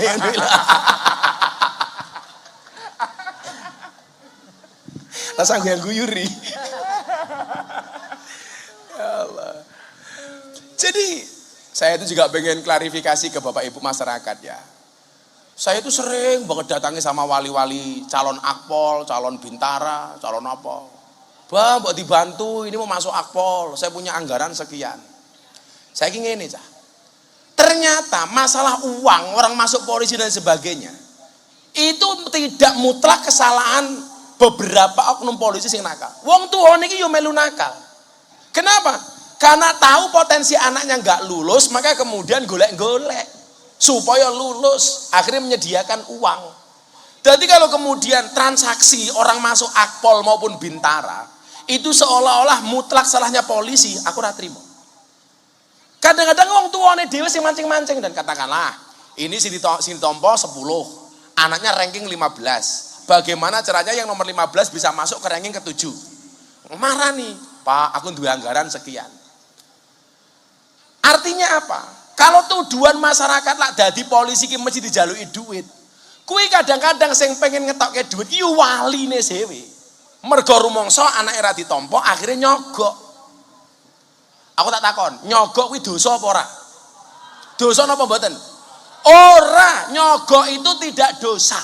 Rasang yang guyuri. Saya itu juga pengen klarifikasi ke Bapak Ibu masyarakat ya. Saya itu sering banget datangi sama wali-wali calon akpol, calon bintara, calon apa. Bang, mbok dibantu, ini mau masuk akpol, saya punya anggaran sekian. Saya ingin ini, Cah. Ternyata masalah uang, orang masuk polisi dan sebagainya, itu tidak mutlak kesalahan beberapa oknum polisi yang nakal. Wong tuwa niki yo melu nakal. Kenapa? Karena tahu potensi anaknya nggak lulus, maka kemudian golek-golek supaya lulus, akhirnya menyediakan uang. Jadi kalau kemudian transaksi orang masuk akpol maupun bintara itu seolah-olah mutlak salahnya polisi, aku ora trimo. Kadang-kadang wong tuane dhewe sing mancing-mancing dan katakanlah ini sini tompo 10, anaknya ranking 15. Bagaimana caranya yang nomor 15 bisa masuk ke ranking ke-7? Marah nih, Pak, aku duwe anggaran sekian. Artinya apa? Kalau tuduhan masyarakat lah dadi polisi ki mesti dijaluki duit. Kuwi kadang-kadang sing pengen ngetokke duit ki waline dhewe. Mergo rumangsa anake ra ditampa akhirnya nyogok. Aku tak takon, nyogok kuwi dosa apa ora? Dosa napa mboten? Ora, nyogok itu tidak dosa.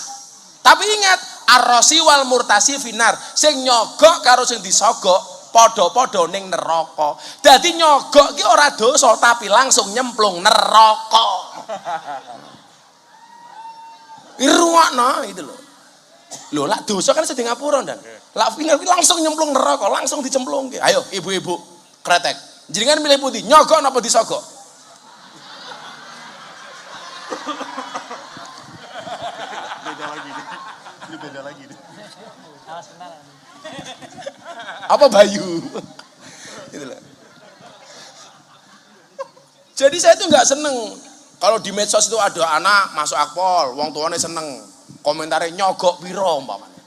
Tapi ingat, ar-rasi wal murtasi finar. Sing nyogok karo sing disogok padha-padha ning neraka. Dadi nyogok ki ora dosa tapi langsung nyemplung neraka. Irungokno itu lho. Lho lak dosa kan sedeng ngapura ndan. Lak final ki langsung nyemplung neraka, langsung dicemplungke. Ayo ibu-ibu kretek. Jenengan milih putih, nyogok napa disogok? Beda lagi nih. Ini beda lagi nih. Apa Bayu? Gitu loh. Jadi saya tuh nggak seneng kalau di medsos itu ada anak masuk akpol, wong tuane seneng, komentarnya nyogok piro umpamanya.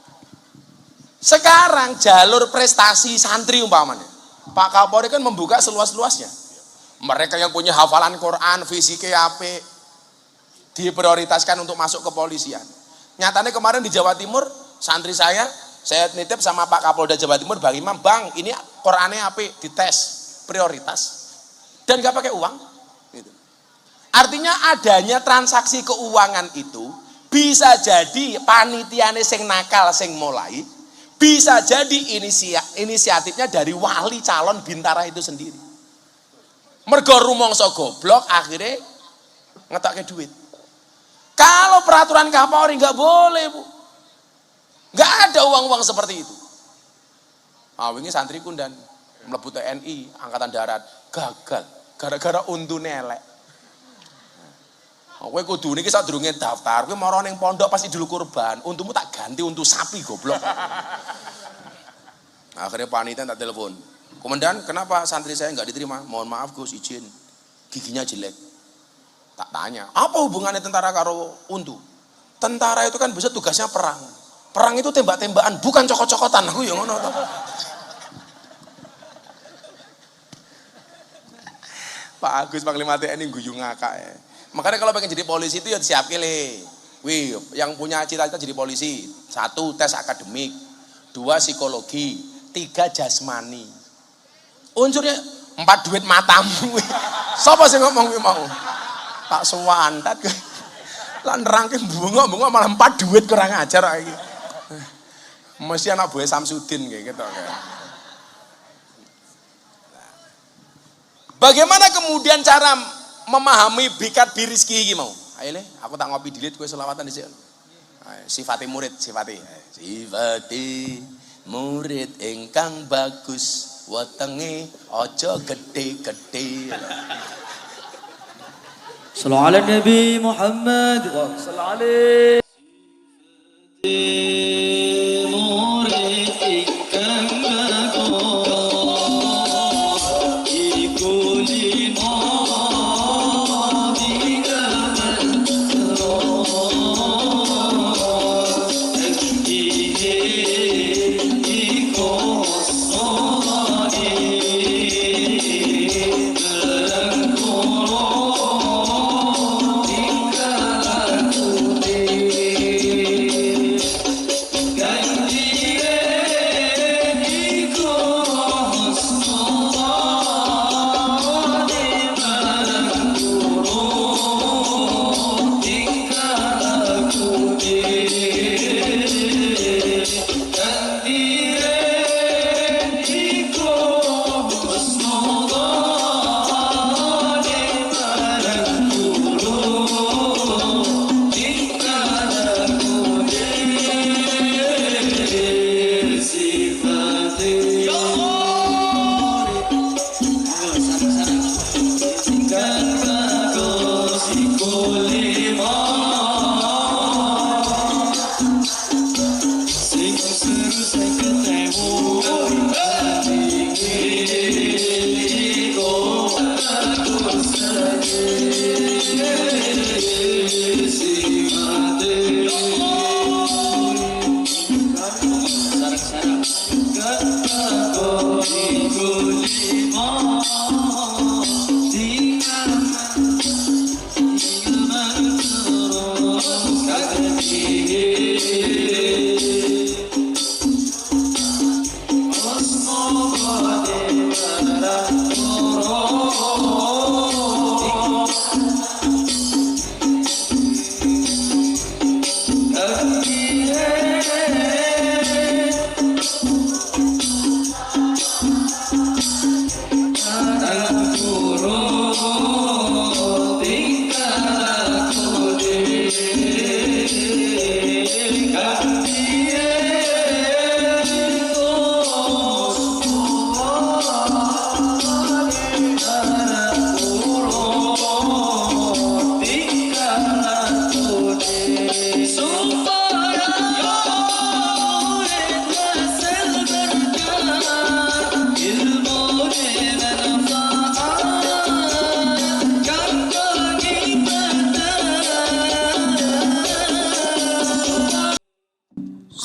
Sekarang jalur prestasi santri umpamanya, Pak Kapolri kan membuka seluas-luasnya. Mereka yang punya hafalan Quran, fisiknya apik, diprioritaskan untuk masuk kepolisian. Nyatanya kemarin di Jawa Timur, santri saya nitip sama Pak Kapolda Jawa Timur, Bang Imam, Bang, ini Qurannya apik, dites prioritas dan gak pakai uang. Gitu. Artinya adanya transaksi keuangan itu bisa jadi panitiane sing nakal sing mulai, bisa jadi inisiatifnya dari wali calon bintara itu sendiri. Mergo rumangsa goblok akhirnya ngetokke duit. Kalau peraturan Kapolri nggak boleh, Bu. Nggak ada uang-uang seperti itu. Wingi santri kundan mlebu TNI Angkatan Darat gagal gara-gara untune elek. Kowe kudune iki sadurunge daftar, kowe mara ning pondok pasti dulu kurban, untumu tak ganti untuk sapi goblok. Akhirnya panitia tak telepon. Komandan, kenapa santri saya nggak diterima? Mohon maaf Gus, izin. Giginya jelek. Tak tanya, apa hubungannya tentara karo untu? Tentara itu kan bisa tugasnya perang. Perang itu tembak-tembakan, bukan cokot-cokotan. Aku ya ngono to. Pak Agus Panglima TNI guyu ngakak ya. Makanya kalau pengen jadi polisi itu ya siap le. Wih, yang punya cita-cita jadi polisi, 1 tes akademik, 2 psikologi, 3 jasmani. Unsurnya 4 duit matamu. Siapa sih ngomong mau? Tak sewantat. Lan nerangke bunga-bunga malah 4 duit kurang ajar iki. Mesti anak buah Samsudin kayak gitu kayak. Bagaimana kemudian cara memahami bikat birizki iki mau? Ayo le, aku tak ngopi dilit kowe selawatan dhisik. Sifati murid, sifati murid ingkang bagus, wetenge aja gede-gede. Sallallahu ala Nabi Muhammad wa sallallahu alaihi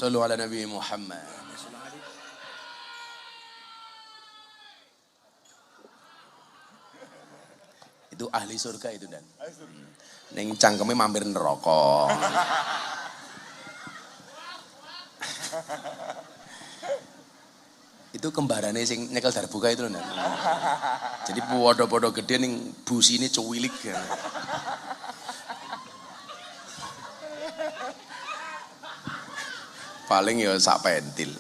Sallu ala Nabi Muhammad. Itu ahli surga itu dan. Neng cangkeme mampir neraka. Itu kembarannya sing nyekel darbuka itu loh. Jadi podo-podo gede ning busine cuwilik. Paling ya sak pentil.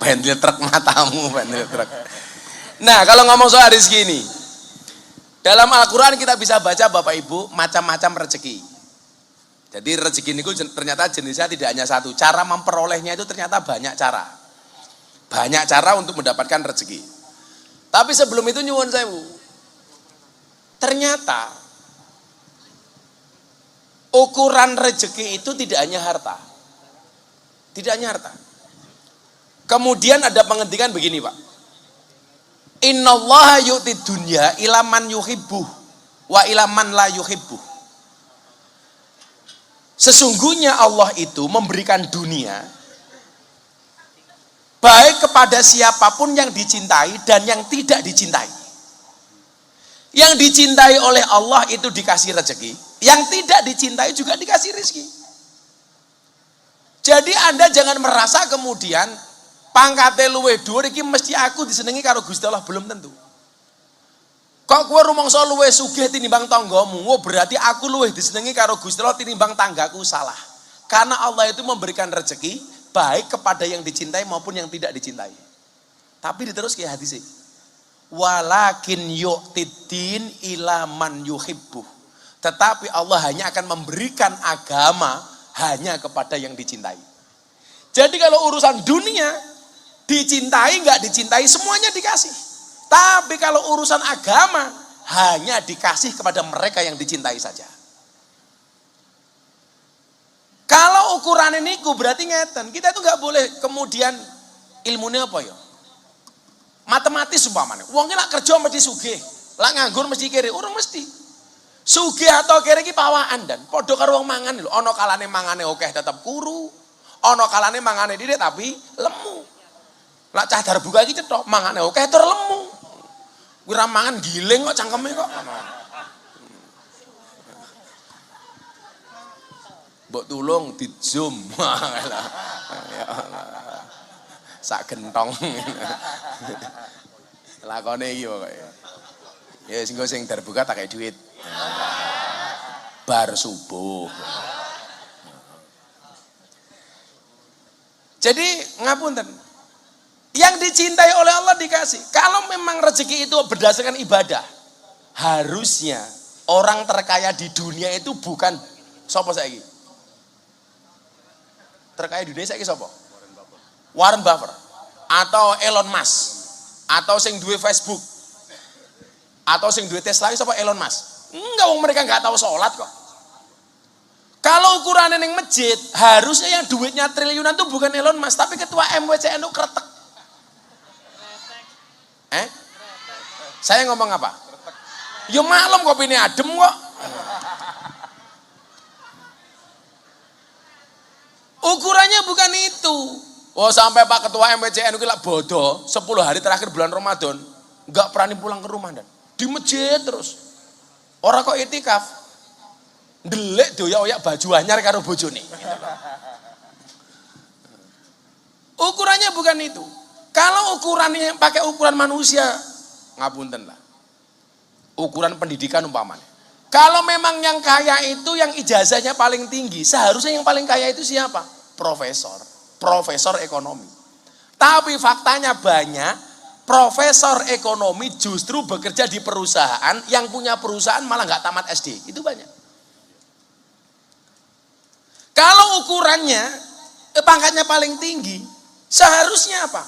Pentil truk matamu, pentil truk. Nah, kalau ngomong soal rezeki ini, dalam Al-Quran kita bisa baca Bapak Ibu macam-macam rezeki. Jadi rezeki ini ternyata jenisnya tidak hanya satu. Cara memperolehnya itu ternyata banyak cara. Banyak cara untuk mendapatkan rezeki. Tapi sebelum itu nyuwun sewu. Ternyata ukuran rezeki itu tidak hanya harta. Tidak hanya harta. Kemudian ada penghentikan begini Pak. Innallaha yu'ti dunya ila man yuhibbuh wa ila man la yuhibbuh. Sesungguhnya Allah itu memberikan dunia baik kepada siapapun yang dicintai dan yang tidak dicintai. Yang dicintai oleh Allah itu dikasih rezeki, yang tidak dicintai juga dikasih rezeki. Jadi Anda jangan merasa kemudian pangkate luwih dhuwur iki mesti aku disenengi karo Gusti Allah, belum tentu. Kok kowe rumangsa luwih sugih tinimbang tanggamu, berarti aku luwih disenengi karo Gusti Allah tinimbang tanggaku, salah. Karena Allah itu memberikan rezeki baik kepada yang dicintai maupun yang tidak dicintai. Tapi diterus kayak hadis sih. Walakin yu'tiddin ila man yuhibbuh. Tetapi Allah hanya akan memberikan agama hanya kepada yang dicintai. Jadi kalau urusan dunia, dicintai nggak dicintai semuanya dikasih. Tapi kalau urusan agama, hanya dikasih kepada mereka yang dicintai saja. Kalau ukuran ini berarti ngeten, kita itu nggak boleh kemudian ilmunya apa ya? Matematis umpamanya. Wong ki lak kerja mesti sugih, lak nganggur mesti kere, urung mesti. Sugih atau kere iki pawaan dan padha karo wong mangan lho. Ana kalane mangane akeh tetep kuru, ana kalane mangane dhithik tapi lemu. Lak cah darbuka iki cetok, mangane akeh tur lemu. Kuwi ra mangan giling kok cangkeme kok. Mbok tulung di zoom. Ya Allah. Sak gentong. Lakone iki pokoke. Ya sing darbuka tak kei duit. Bar subuh. Jadi ngapunten. Yang dicintai oleh Allah dikasih. Kalau memang rezeki itu berdasarkan ibadah, harusnya orang terkaya di dunia itu bukan sapa saiki? Terkaya di dunia saiki sapa? Warren Buffett atau Elon Musk atau sing duwe Facebook atau sing duwe Tesla sapa? Elon Musk. Enggak, wong mereka nggak tahu sholat kok. Kalau ukurannya yang masjid, harusnya yang duitnya triliunan tuh bukan Elon Musk, tapi ketua MWCN itu kretek. Saya ngomong apa? Ya malam kopi ini adem kok. Ukurannya bukan itu. Oh sampai Pak Ketua MWCN itu bodoh, 10 hari terakhir bulan Ramadan, nggak berani pulang ke rumah dan di masjid terus. Orang kok itikaf, ndelik doyak-oyak baju anyar karo bojone. Ukurannya bukan itu. Kalau ukurannya pakai ukuran manusia, ngapunten lah. Ukuran pendidikan umpamanya. Kalau memang yang kaya itu yang ijazahnya paling tinggi, seharusnya yang paling kaya itu siapa? Profesor ekonomi. Tapi faktanya banyak profesor ekonomi justru bekerja di perusahaan, yang punya perusahaan malah nggak tamat SD. Itu banyak. Kalau ukurannya pangkatnya paling tinggi, seharusnya apa?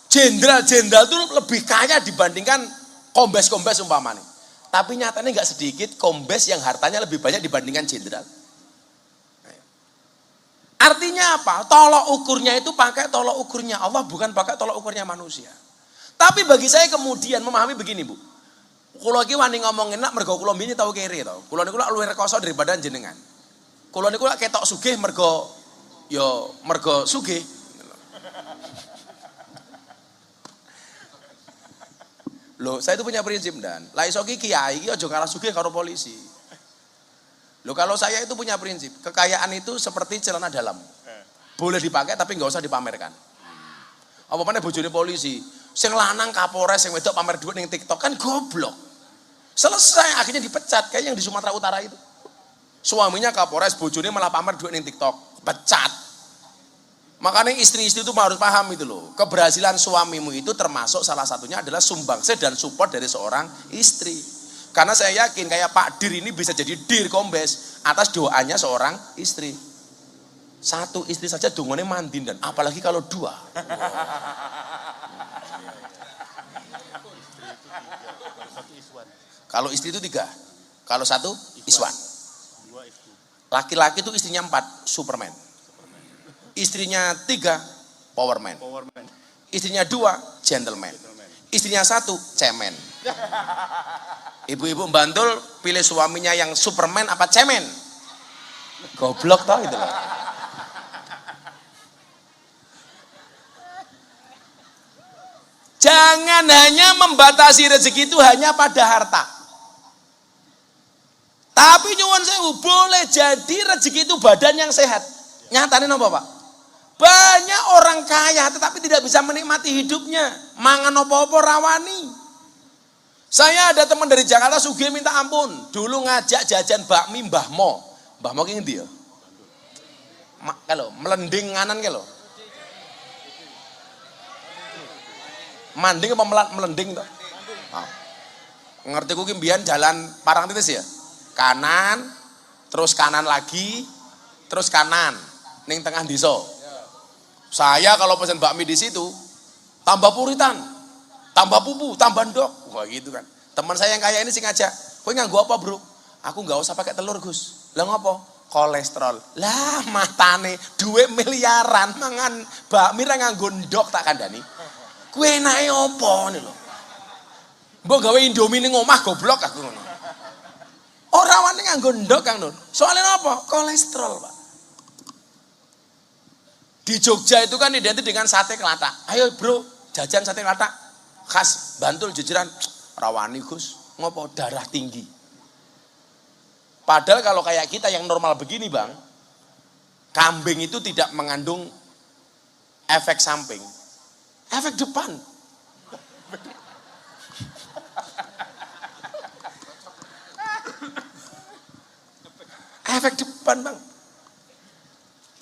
Jenderal-jenderal itu lebih kaya dibandingkan kombes-kombes umpamanya. Tapi nyatanya nggak sedikit kombes yang hartanya lebih banyak dibandingkan jenderal. Artinya apa? Tolok ukurnya itu pakai tolok ukurnya Allah, bukan pakai tolok ukurnya manusia. Tapi bagi saya kemudian memahami begini, Bu. Kulo iki wani ngomong enak mergo kulo mbini tau kere to. Kulo niku luwih rekoso daripada jenengan. Kulo niku ketok sugih mergo sugih. Loh, saya itu punya prinsip dan lah iso ki kiai iki aja kalah sugih karo polisi. Loh, kalau saya itu punya prinsip, kekayaan itu seperti celana dalam. Boleh dipakai tapi nggak usah dipamerkan. Apa mana bojone polisi, sing lanang Kapolres, sing wedok pamer duit ning TikTok kan goblok. Selesai, akhirnya dipecat kayak yang di Sumatera Utara itu. Suaminya Kapolres, bojone malah pamer duit ning TikTok, pecat. Makanya istri-istri itu harus paham itu loh. Keberhasilan suamimu itu termasuk salah satunya adalah sumbangsi dan support dari seorang istri. Karena saya yakin kayak Pak Dir ini bisa jadi Dir Kombes atas doanya seorang istri. Satu istri saja dongannya mandin dan apalagi kalau dua. Kalau istri itu 3, kalau 1 Iswan. Laki-laki itu istrinya 4, Superman. Istrinya 3, Powerman. Istrinya 2, Gentleman. Istrinya 1, Cemen. Ibu-ibu Bantul pilih suaminya yang Superman apa Cemen? Goblok toh itu loh. Jangan hanya membatasi rezeki itu hanya pada harta. Tapi nyuwun sewu boleh jadi rezeki itu badan yang sehat. Nyatanya apa Pak? Banyak orang kaya tetapi tidak bisa menikmati hidupnya. Mangan apa-apa rawani. Saya ada teman dari Jakarta sugih minta ampun. Dulu ngajak jajan bakmi Mbah Mo. Mbah Mo ki ngendi ya? Kalau melending nganan ke lo. Manding apa melending toh? Oh. Ngerti ku ki mbiyen jalan Parangtritis ya? Kanan, terus kanan lagi, terus kanan ning tengah desa. Saya kalau pesen bakmi di situ tambah puritan, tambah pupu, tambah ndok. Wah gitu kan. Teman saya yang kaya ini sih ngajak, "Kowe nganggo apa, Bro?" "Aku enggak usah pakai telur, Gus." "Lah ngopo?" "Kolesterol." Lah matane duit miliaran mangan bakmi ra nganggo ndok tak kandhani. Kuwi enake opo nih lho. Mbok gawe Indomie ning omah goblok aku ngono. Ora wani nganggo ndok Kang Nur. Soalnya apa? Kolesterol, Pak. Di Jogja itu kan identik dengan sate kelatak. Ayo Bro, jajan sate kelatak. Khas Bantul jajaran. Rawani Gus, ngopo darah tinggi. Padahal kalau kayak kita yang normal begini Bang, kambing itu tidak mengandung efek samping. Efek depan. Efek depan Bang.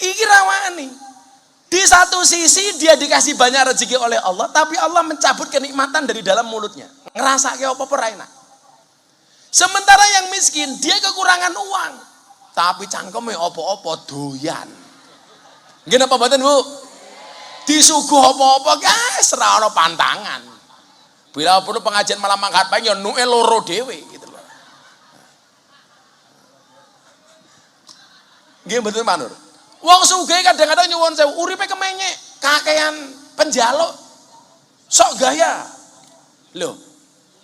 Iki rawani. Di satu sisi dia dikasih banyak rezeki oleh Allah, tapi Allah mencabut kenikmatan dari dalam mulutnya. Ngerasa kayak apa enak. Sementara yang miskin, dia kekurangan uang, tapi cangkeme apa-apa doyan. Nggih napa mboten, Bu? Disuguh apa-apa guys, ora ana pantangan. Bila perlu pengajian malam mangkat pagi ya nuke loro dhewe gitu loh. Nggih mboten Pak Nur. Wong sugih kadang-kadang nyuwun sewu, uripe kemenyek, kakean penjaluk. Sok gaya. Lho,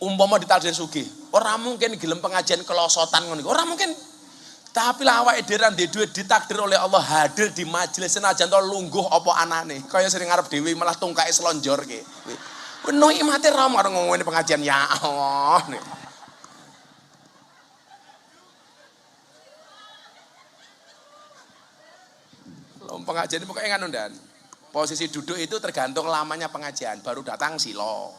umpama ditakdir sugih, ora mungkin gelem pengajian kelosotan ngono. Ora mungkin. Tapi lah awake dhewe ndek duit ditakdir oleh Allah hadir di majelis senajan to lungguh apa anane. Kaya sering ngarep dhewe malah tungkae slonjorke. Penuh imate ra karo ngomongin pengajian ya Allah. Pengajian pokoknya nganu dan posisi duduk itu tergantung lamanya pengajian. Baru datang silo.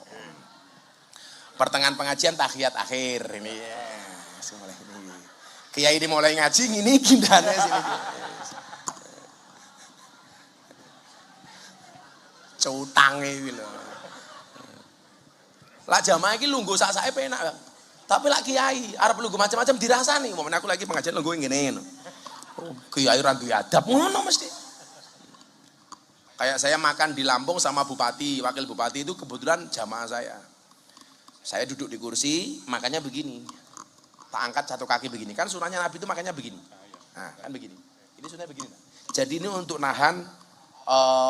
Pertengahan pengajian tahiyat akhir ini. Mulai ini. Kiai ini mulai ngaji ngini gindane sini. Cutange iki lho. Lah jamaah iki lungguh sak-sake penak, Bang. Tapi lak kiai arep lungguh macam-macam dirasani. Momen aku lagi pengajian lungguh ngene ngono. Oh, kiai ra duwe adab ngono mesti. Kayak saya makan di Lampung sama bupati, wakil bupati itu kebetulan jamaah saya. Saya duduk di kursi, makannya begini. Tak angkat satu kaki begini. Kan sunahnya Nabi itu makannya begini. Nah, kan begini. Ini sunahnya begini. Jadi ini untuk nahan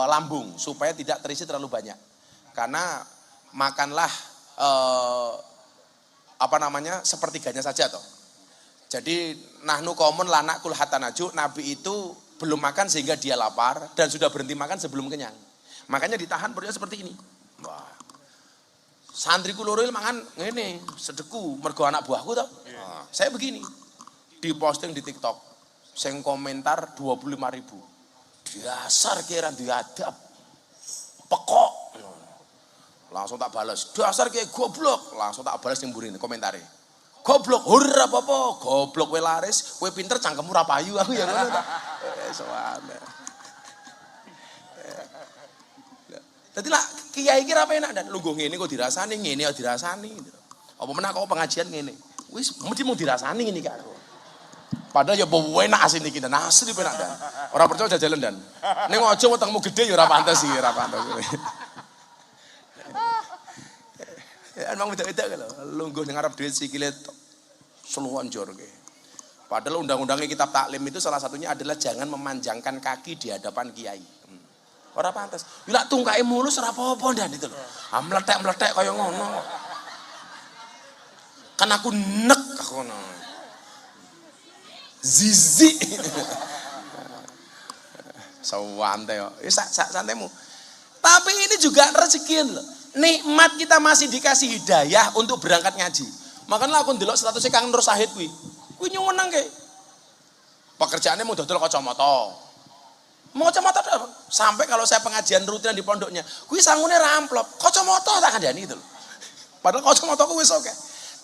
lambung supaya tidak terisi terlalu banyak. Karena makanlah sepertiganya saja toh. Jadi nahnu qaumun la naqul hatta naju, Nabi itu belum makan sehingga dia lapar dan sudah berhenti makan sebelum kenyang. Makanya ditahan perutnya seperti ini. Wah. Santriku loro mangan ngene, sedeku mergo anak buahku toh. Nah, saya begini. Diposting di TikTok. Sing komentar 25.000. Dasar kira diadab. Pekok. Langsung tak balas. Dasar kayak goblok. Langsung tak balas yang burin komentarnya. Goblok, hurra apa-apa, goblok we laris, we pinter cangkemmu ra payu aku ya ngono ta. Sowane. Dadi lah kiai iki ra penak dan lungguh ngene kok dirasani, ngene ya dirasani. Apa menah kok pengajian ngene. Wis mesti mau dirasani ngene karo. Padahal ya enak asine iki dan asli penak dan. Ora percaya jajalan dan. Ning aja wetengmu gede ya ora pantes iki, ora pantes. Ya emang beda-beda kalau lungguh ning arep duit sikile selonjor ke. Padahal undang-undangnya kitab taklim itu salah satunya adalah jangan memanjangkan kaki di hadapan kiai. Ora pantes. Lha tungkae mulus ora apa-apa ndan itu lho. Ah meletek-meletek kaya ngono. Kan aku nek aku ngono. Zizi. Sawante yo. Wis santaimu. Tapi ini juga rezeki lho. Nikmat kita masih dikasih hidayah untuk berangkat ngaji. Makanya aku ndelok statusnya Kang Nur Sahid kuwi. Kuwi nyuwenang ke. Pekerjaannya mau dodol kacamata. Mau kacamata sampai kalau saya pengajian rutin di pondoknya, kuwi sangune ra amplop. Kacamata tak kandhani itu lho. Padahal kacamata ku wis oke.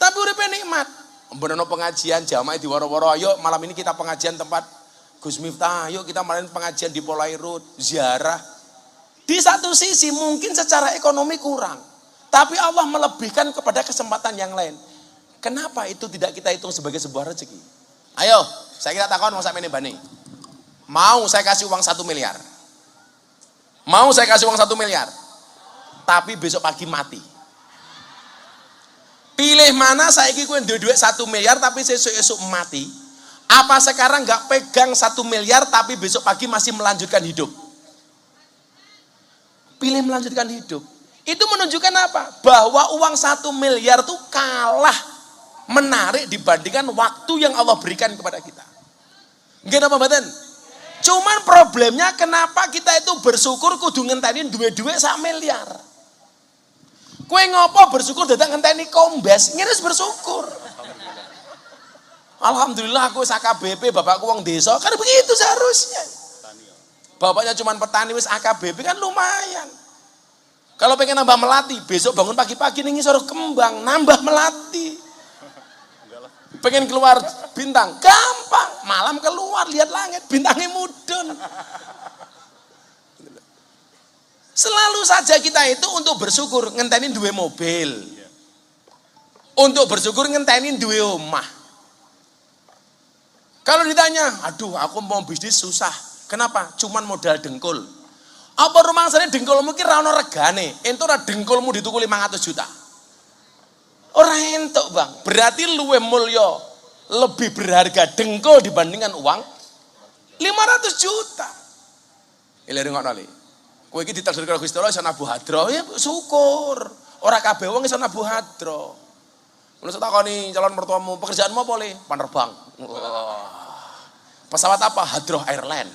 Tapi uripe nikmat. Mbenono pengajian jamaah di woro-woro, ayo malam ini kita pengajian tempat Gus Miftah, ayo kita malam pengajian di Polairut, ziarah. Di satu sisi mungkin secara ekonomi kurang, tapi Allah melebihkan kepada kesempatan yang lain. Kenapa itu tidak kita hitung sebagai sebuah rezeki? Ayo, saya kira takon mau sampai ini bani. Mau saya kasih uang 1 miliar. Mau saya kasih uang 1 miliar. Tapi besok pagi mati. Pilih mana saya kira duit 1 miliar tapi esok mati. Apa sekarang nggak pegang 1 miliar tapi besok pagi masih melanjutkan hidup? Pilih melanjutkan hidup. Itu menunjukkan apa? Bahwa uang 1 miliar itu kalah menarik dibandingkan waktu yang Allah berikan kepada kita. Nggih napa mboten? Cuman problemnya kenapa kita itu bersyukur kudu ngenteni duwe-duwe 1 miliar. Kowe ngopo bersyukur dadak ngenteni kombes? Ngiris bersyukur. Alhamdulillah aku AKBP, bapakku wong desa, kan begitu seharusnya. Bapaknya cuma petani wis AKBP kan lumayan. Kalau pengen nambah melati, besok bangun pagi-pagi nih ngisor kembang, nambah melati. Pengen keluar bintang, gampang. Malam keluar lihat langit, bintangnya mudun. Selalu saja kita itu untuk bersyukur ngentenin duwe mobil. Untuk bersyukur ngentenin duwe omah. Kalau ditanya, aduh aku mau bisnis susah. Kenapa? Cuman modal dengkul. Apa rumangsane dengkulmu ki ra ono regane? Entuk ra dengkulmu dituku 500 juta. Ora entuk, Bang. Berarti luwih mulya, lebih berharga dengkul dibandingkan uang 500 juta. Ile ngono le. Kowe iki ditakdir karo Gusti Allah iso nabuh hadro, ya syukur. Ora kabeh wong iso nabuh hadro. Mun takoni calon mertuamu, pekerjaanmu apa le? Penerbang. Pesawat apa? Hadroh Airline.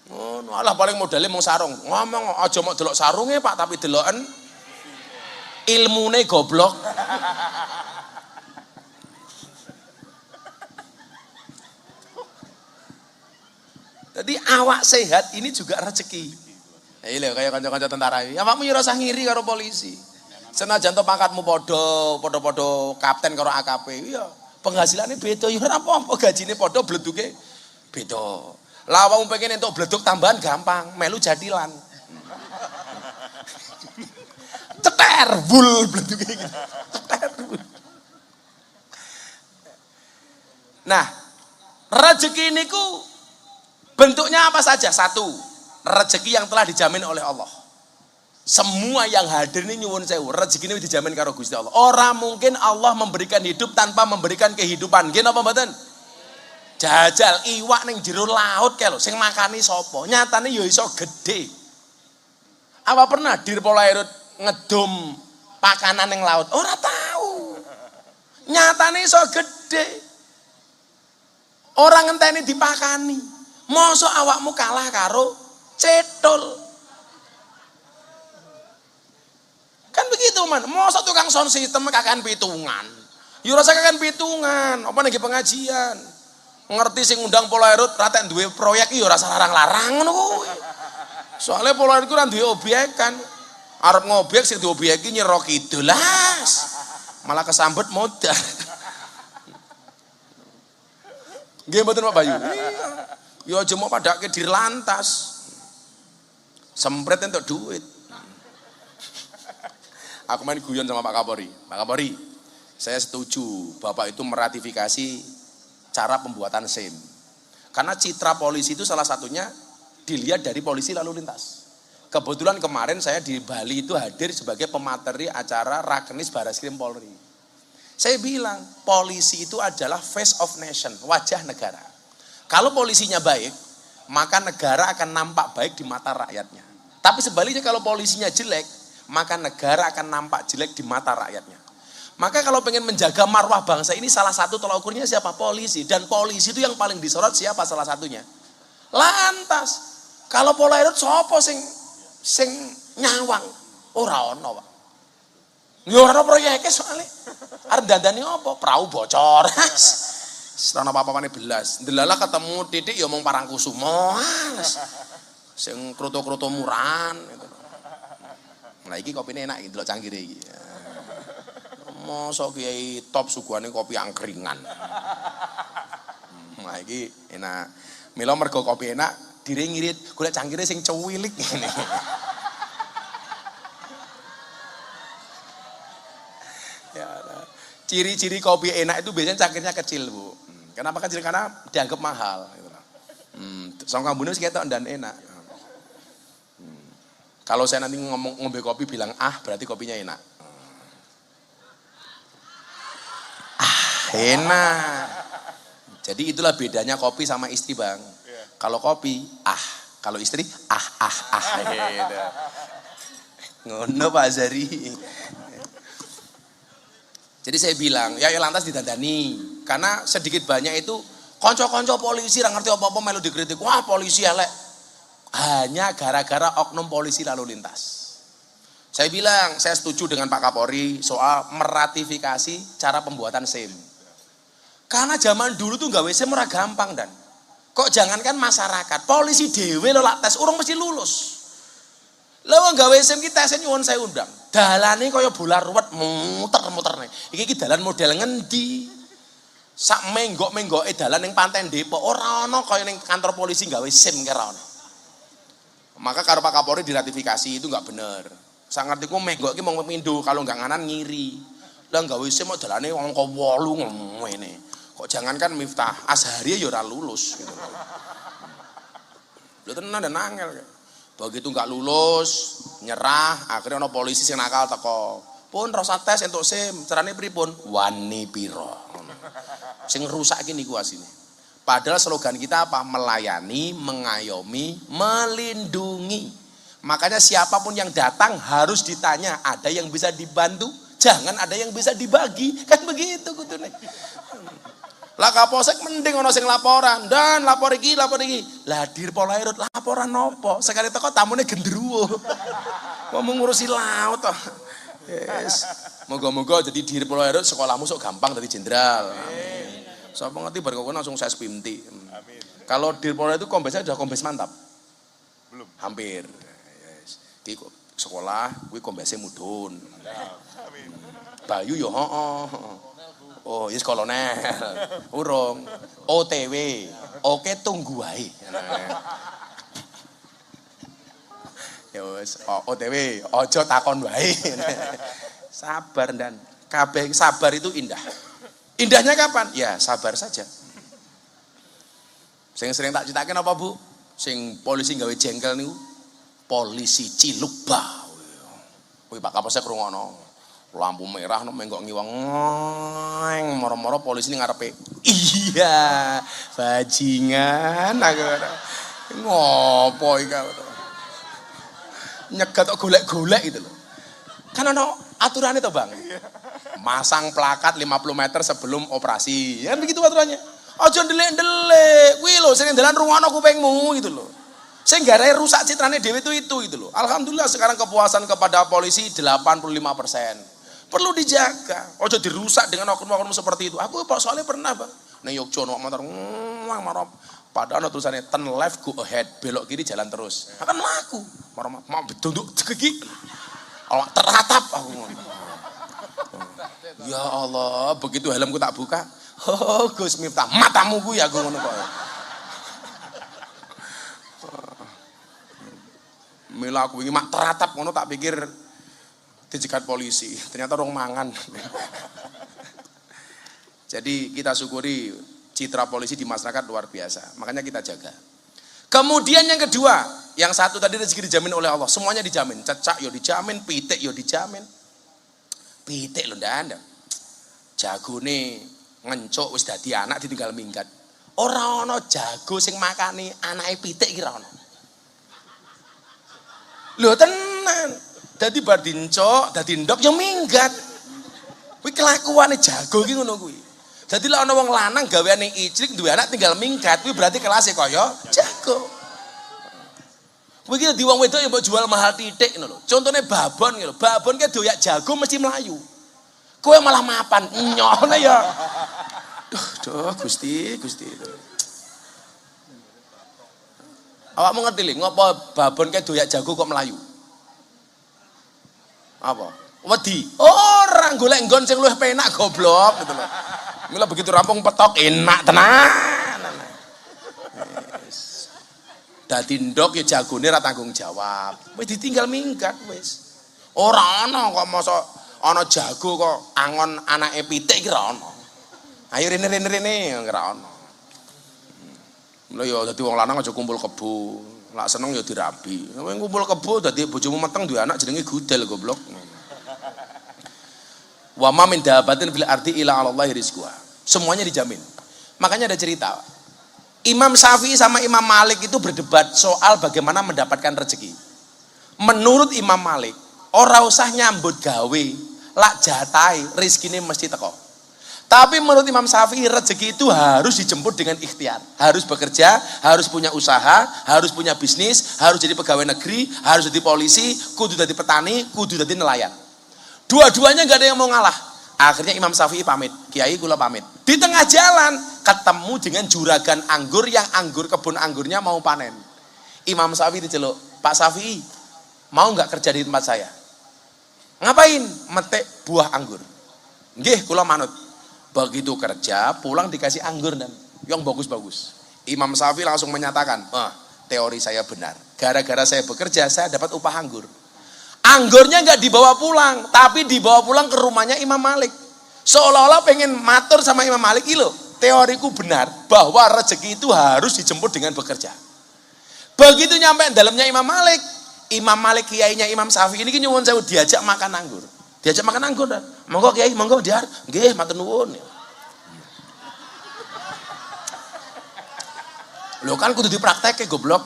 Oh, alah paling modalnya mau sarung. Ngomong aja mau delok sarunge Pak, tapi deloken ilmune goblok. Jadi awak sehat ini juga rezeki. Iya kayak kanca-kanca tentara. Awakmu ya rasa ngiri karo polisi. Senajan to pangkatmu padha kapten karo AKP. Iya, penghasilannya beda ya ora apa-apa, gajine padha bleduke beda. Lah awakmu pengen entuk bleduk tambahan gampang, melu jadilan. Ceter bul bleduke gitu. Ceter bul. Nah, rezeki niku bentuknya apa saja? Satu, rezeki yang telah dijamin oleh Allah. Semua yang hadir ini nyuwun sewu, rezeki ini dijamin karo Gusti Allah. Orang mungkin Allah memberikan hidup tanpa memberikan kehidupan. Nggih napa mboten? Jajal iwak ning jero laut kae lho, sing makani sapa? Nyatane ya iso gede. Apa pernah Dir Polairut ngedum pakanan ning laut? Ora tahu. Nyatane iso gede. Orang ngenteni dipakani. Mosok awakmu kalah karo cetul. Kan begitu man. Mosok tukang sound system kakan pitungan. Ya rasa kakan pitungan, apa niki pengajian. Ngerti sing ngundang Polairut ratek duwe proyek ya ora larang-larang ngono kuwi. Soale Polairut ku ora duwe obyek kan. Arep ngobyek sing duwe obyek iki nyero kidul las. Malah kesambet modal. Nggih mboten Pak Bayu. Ya aja mau padake dirlantas. Sempret entuk duit. Aku main guyon sama Pak Kapolri. Pak Kapolri, saya setuju Bapak itu meratifikasi cara pembuatan SIM. Karena citra polisi itu salah satunya dilihat dari polisi lalu lintas. Kebetulan kemarin saya di Bali itu hadir sebagai pemateri acara Rakenis Barreskrim Polri. Saya bilang, polisi itu adalah face of nation, wajah negara. Kalau polisinya baik, maka negara akan nampak baik di mata rakyatnya. Tapi sebaliknya kalau polisinya jelek, maka negara akan nampak jelek di mata rakyatnya. Maka kalau pengen menjaga marwah bangsa ini salah satu tolak ukurnya siapa? Polisi. Dan polisi itu yang paling disorot siapa salah satunya? Lantas. Kalau Polairut sapa sing nyawang? Ora ono, Pak. Ya ora ono proyeke soalnya. Arep dandani apa? Prau bocor. Serana apa-apane belas. Delala ketemu titik ya omong Parangkusumo. Sing kroto-kroto murahan gitu. Nah iki kopine enak iki delok cangkire iki. Mosok kiai top suguhane kopi angkringan. Nah iki enak. Mila mergo kopi enak, dire ngirit golek cangkire sing cuwilik ngene. Ya. Ciri-ciri kopi enak itu biasanya cangkirnya kecil, Bu. Kenapa kecil? Karena dianggap mahal. Songkang bunuh sih ketok dan enak. Kalau saya nanti ngombe kopi bilang berarti kopinya enak. Enak. Jadi itulah bedanya kopi sama istri, Bang. Kalau kopi kalau istri gitu. Ngono Pak Azari. Jadi saya bilang, ya lantas didandani. Karena sedikit banyak itu konco-konco polisi yang ngerti apa-apa melu dikritik. Wah polisi elek. Hanya gara-gara oknum polisi lalu lintas. Saya bilang, saya setuju dengan Pak Kapolri soal meratifikasi cara pembuatan SIM. Karena zaman dulu tuh gawe SIM ora gampang dan. Kok jangankan masyarakat, polisi dhewe lo lak tes urung mesti lulus. Lah gawe SIM ki tese nyuwun saya undang. Dalane kaya bola ruwet muter-muter nih. Iki dalan model ngendi? Sak menggok-menggoke dalan ning Panten Depok ora ana kaya ning kantor polisi gawe SIM kira ana. Maka karo Pak Kapolri diratifikasi itu enggak bener. Sak ngertiku menggok ki mung pemindo, kalau enggak nganan ngiri. Lah gawe SIM kok dalane angka 8 ngene. Kok jangankan Miftah Azhari ya ora lulus gitu. Lho tenan dan angel. Begitu enggak lulus, nyerah, akhirnya ono polisi sing nakal teko. Pun rasa tes entuk SIM, carane pripun? Wani piro. Sing rusak niku asine. Padahal slogan kita apa? Melayani, mengayomi, melindungi. Makanya siapapun yang datang harus ditanya, ada yang bisa dibantu? Jangan ada yang bisa dibagi. Kan begitu kudune. Lah Kapolsek mending ono sing laporan, dan lapor iki. Lah Dir Polairut laporan nopo? Sekali teko tamune genderuwo. Mau ngurusi laut toh. Yes. Moga-moga jadi Dir Polairut sekolahmu sok gampang dadi jenderal. Sapa ngerti bar kok langsung saya spimti. Kalau Dir Polairut itu kombesnya udah kombes mantap. Belum. Hampir. Yes. Ki sekolah kuwi kombese mudhun. Bayu yo oh, yes kolonel. Urung. OTW. Oke tunggu wae. Ya wis, OTW, ojo takon wae. Sabar dan kabeh sabar itu indah. Indahnya kapan? Ya sabar saja. Sing sering tak critake apa, Bu? Sing polisi gawe jengkel niku. Polisi Cilukba. Kuwi Pak Kapolsek krungono. Lampu merah no menggok ngiwang moro-moro polisi ini ngarepe iya bajingan aku ngopo iki nyegat kok golek-golek gitu loh kan ono aturannya toh Bang masang plakat 50 meter sebelum operasi kan begitu aturannya aja ndelik-ndelik kuwi lho sing dalan rungono kupingmu gitu loh sing garae rusak citrane dhewe itu gitu loh alhamdulillah sekarang kepuasan kepada polisi 85%. Perlu dijaga. Ojo dirusak dengan oknum-oknum seperti itu. Aku soalnya pernah, Bang. Ning Yogyakarta motor marah. Padahal tulisannya turn left go ahead, belok kiri jalan terus. Akan mlaku. Mau betunduk cekeki. Awak teratap aku ngono. Ya Allah, begitu helmku tak buka. Oh, Gus Miftah, matamu kuwi aku ngono kok. Mila aku iki mak teratap ngono tak pikir dicegat polisi, ternyata orang mangan. Jadi kita syukuri citra polisi di masyarakat luar biasa, makanya kita jaga. Kemudian yang kedua, yang satu tadi rezeki dijamin oleh Allah, semuanya dijamin, cecak yo dijamin, pitik yo dijamin. Pitik lho ndak ada. Jagone ngencuk wis dadi anak ditinggal minggat. Ora ana jago sing makani anake pitik ki ora ana. Lho tenan. Dadi bar dincok, dadi ndok yo minggat. Kuwi kelakuane jago ki ngono kuwi. Dadi lek ana wong lanang gaweane iclik duwe anak tinggal minggat, kuwi berarti kelasé kaya jago. Kuwi ki dadi wong wedok yo mbok jual mahal titik ngono lho. Contone babon ki lho. Babon ki doyak jago mesti mlayu. Kowe malah mapan nyone ya. Duh, Gusti. Awakmu ngerti lho, ngopo babon ki doyak jago kok mlayu? Apa? Wedi. Orang golek nggon sing luwih penak goblok gitu loh. Mila begitu rampung petok enak tenan. Wis. Dadi ndok ya jagone ra tanggung jawab. Wis ditinggal minggat wis. Ora ana kok mosok ana jago kok angon anake pitik ki ra ana. Ayo rene ora ana. Mila ya dadi wong lanang aja kumpul kebo. Lak seneng ya dirabi. Kowe ngumpul kebo dadi bojomu meteng duwe anak jenenge gudel goblok. Wa ma min dabatin fil ardi illa 'ala Allahi rizquha. Semuanya dijamin. Makanya ada cerita. Imam Syafi'i sama Imam Malik itu berdebat soal bagaimana mendapatkan rezeki. Menurut Imam Malik, ora usah nyambut gawe, lak jatahe rezekine mesti teko. Tapi menurut Imam Syafi'i rezeki itu harus dijemput dengan ikhtiar. Harus bekerja, harus punya usaha, harus punya bisnis, harus jadi pegawai negeri, harus jadi polisi, kudu jadi petani, kudu jadi nelayan. Dua-duanya gak ada yang mau ngalah. Akhirnya Imam Syafi'i pamit, Kiai kula pamit. Di tengah jalan ketemu dengan juragan anggur yang kebun anggurnya mau panen. Imam Syafi'i diceluk, Pak Syafi'i, mau nggak kerja di tempat saya? Ngapain? Metik buah anggur. Nggih, kula manut. Begitu kerja, pulang dikasih anggur dan yang bagus-bagus. Imam Syafi'i langsung menyatakan, teori saya benar. Gara-gara saya bekerja, saya dapat upah anggur. Anggurnya nggak dibawa pulang, tapi dibawa pulang ke rumahnya Imam Malik. Seolah-olah pengen matur sama Imam Malik, loh, teoriku benar bahwa rezeki itu harus dijemput dengan bekerja. Begitu nyampe dalamnya Imam Malik kiainya Imam Syafi'i ini nyuwun sewu diajak makan anggur. Diajak makan anggur dan monggo Kiai, monggo diar. Nggih, matur nuwun. Lho kan kudu dipraktekke goblok.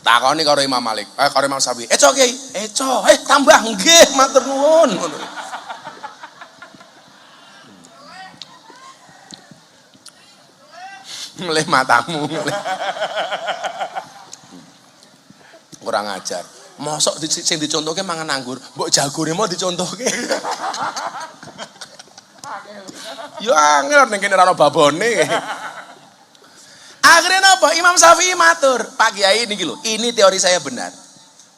Takoni karo Imam Malik, karo Imam Syafi'i. Eco Kiai, eco, tambah nggih matur nuwun ngono. Meleh matamu. Kurang ajar. Mosok sing dicontohke mangan anggur, mbok jagore mau dicontohke. Yo angel ning kene ora ono babone. Akhirnya apa? Imam Syafi'i matur, Pak Kiai niki lho, ini teori saya benar.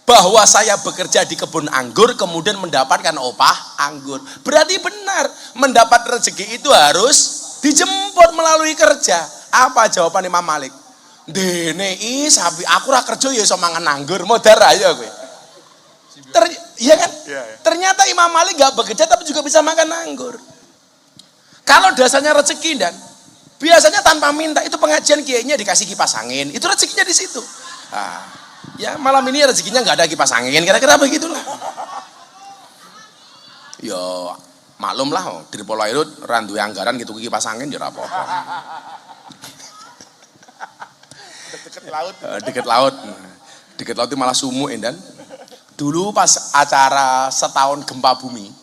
Bahwa saya bekerja di kebun anggur kemudian mendapatkan opah anggur. Berarti benar, mendapat rezeki itu harus dijemput melalui kerja. Apa jawaban Imam Malik? Dene sapi aku ra kerja ya iso mangan anggur, modar aja kowe. Iya kan? Ternyata Imam Malik gak bekerja tapi juga bisa makan anggur. Kalau dasarnya rezeki dan biasanya tanpa minta itu pengajian kiainya dikasih kipas angin, itu rezekinya di situ. Ya malam ini rezekinya nggak ada kipas angin, kira-kira begitulah. Yo maklum lah, di Polairut randu anggaran gitu kipas angin ya apa-apa. Deket laut itu malah sumuk Endan. Dulu pas acara setahun gempa bumi,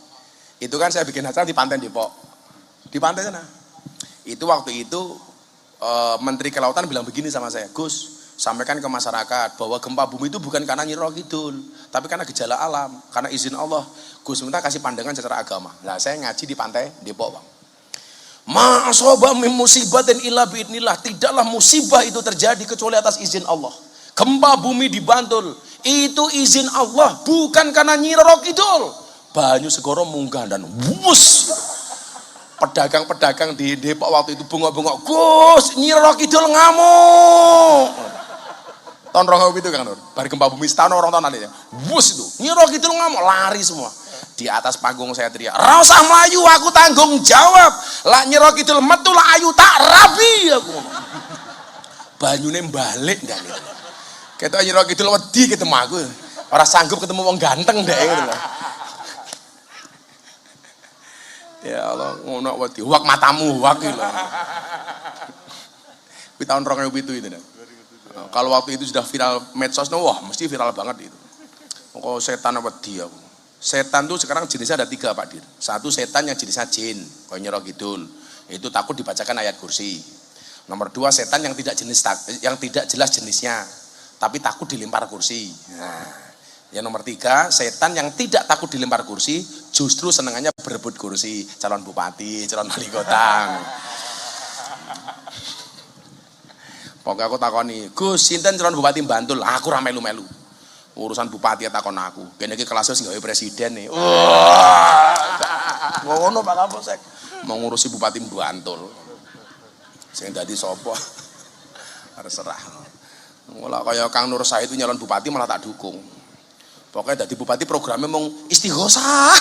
itu kan saya bikin acara di Pantai Depok, di pantai sana. Itu waktu itu Menteri Kelautan bilang begini sama saya, Gus, sampaikan ke masyarakat bahwa gempa bumi itu bukan karena Nyi Roro Kidul, tapi karena gejala alam, karena izin Allah. Gus minta kasih pandangan secara agama. Nah saya ngaji di Pantai Depok, Bang. Ma'asoba min musibatin illa biidnillah, tidaklah musibah itu terjadi kecuali atas izin Allah. Gempa bumi di Bantul itu izin Allah, bukan karena Nyi Roro Kidul. Banyu segoro munggah dan wus. Pedagang-pedagang di Depok waktu itu bengok-bengok, Gus, Nyi Roro Kidul ngamuk. Tahun 2007 itu kan, bari gempa bumi setahun orang tahun nanti, bus itu, Nyi Roro Kidul ngamuk, lari semua. Di atas panggung saya teriak, ra usah melayu, aku tanggung jawab. Lah Nyi Roro Kidul metu lah ayu tak rabi aku. Banyune balik dan itu. Ketok Nyi Roro Kidul wedi ketemu aku, ora sanggup ketemu wong ganteng deh gitu loh. Ya Allah, ngono wedi. Wak matamu, wak iki lho. Di tahun 2007 itu. Kalau waktu itu sudah viral medsos, wah mesti viral banget itu. Kok setan wedi aku. Setan tuh sekarang jenisnya ada 3 Pak Dir. Satu setan yang jenisnya jin, kayak Nyi Roro Kidul. Itu takut dibacakan ayat kursi. Nomor 2 setan yang tidak jelas jenisnya, tapi takut dilempar kursi. Nah. Yang nomor 3, setan yang tidak takut dilempar kursi, justru senengannya berebut kursi, calon bupati, calon wali kota. Pokoknya aku takoni, Gus, sinten calon bupati Bantul? Aku ra melu-melu. Urusan bupati takon aku. Kene iki kelasnya sing gawe presiden nih. Wah. Ngono Pak Kapolsek. Mau ngurusi bupati Bantul. Sing dadi sapa? Terserah. Ngolah kaya Kang Nur Said itu nyalon bupati malah tak dukung. Pokoknya dari bupati programnya mau istighosah.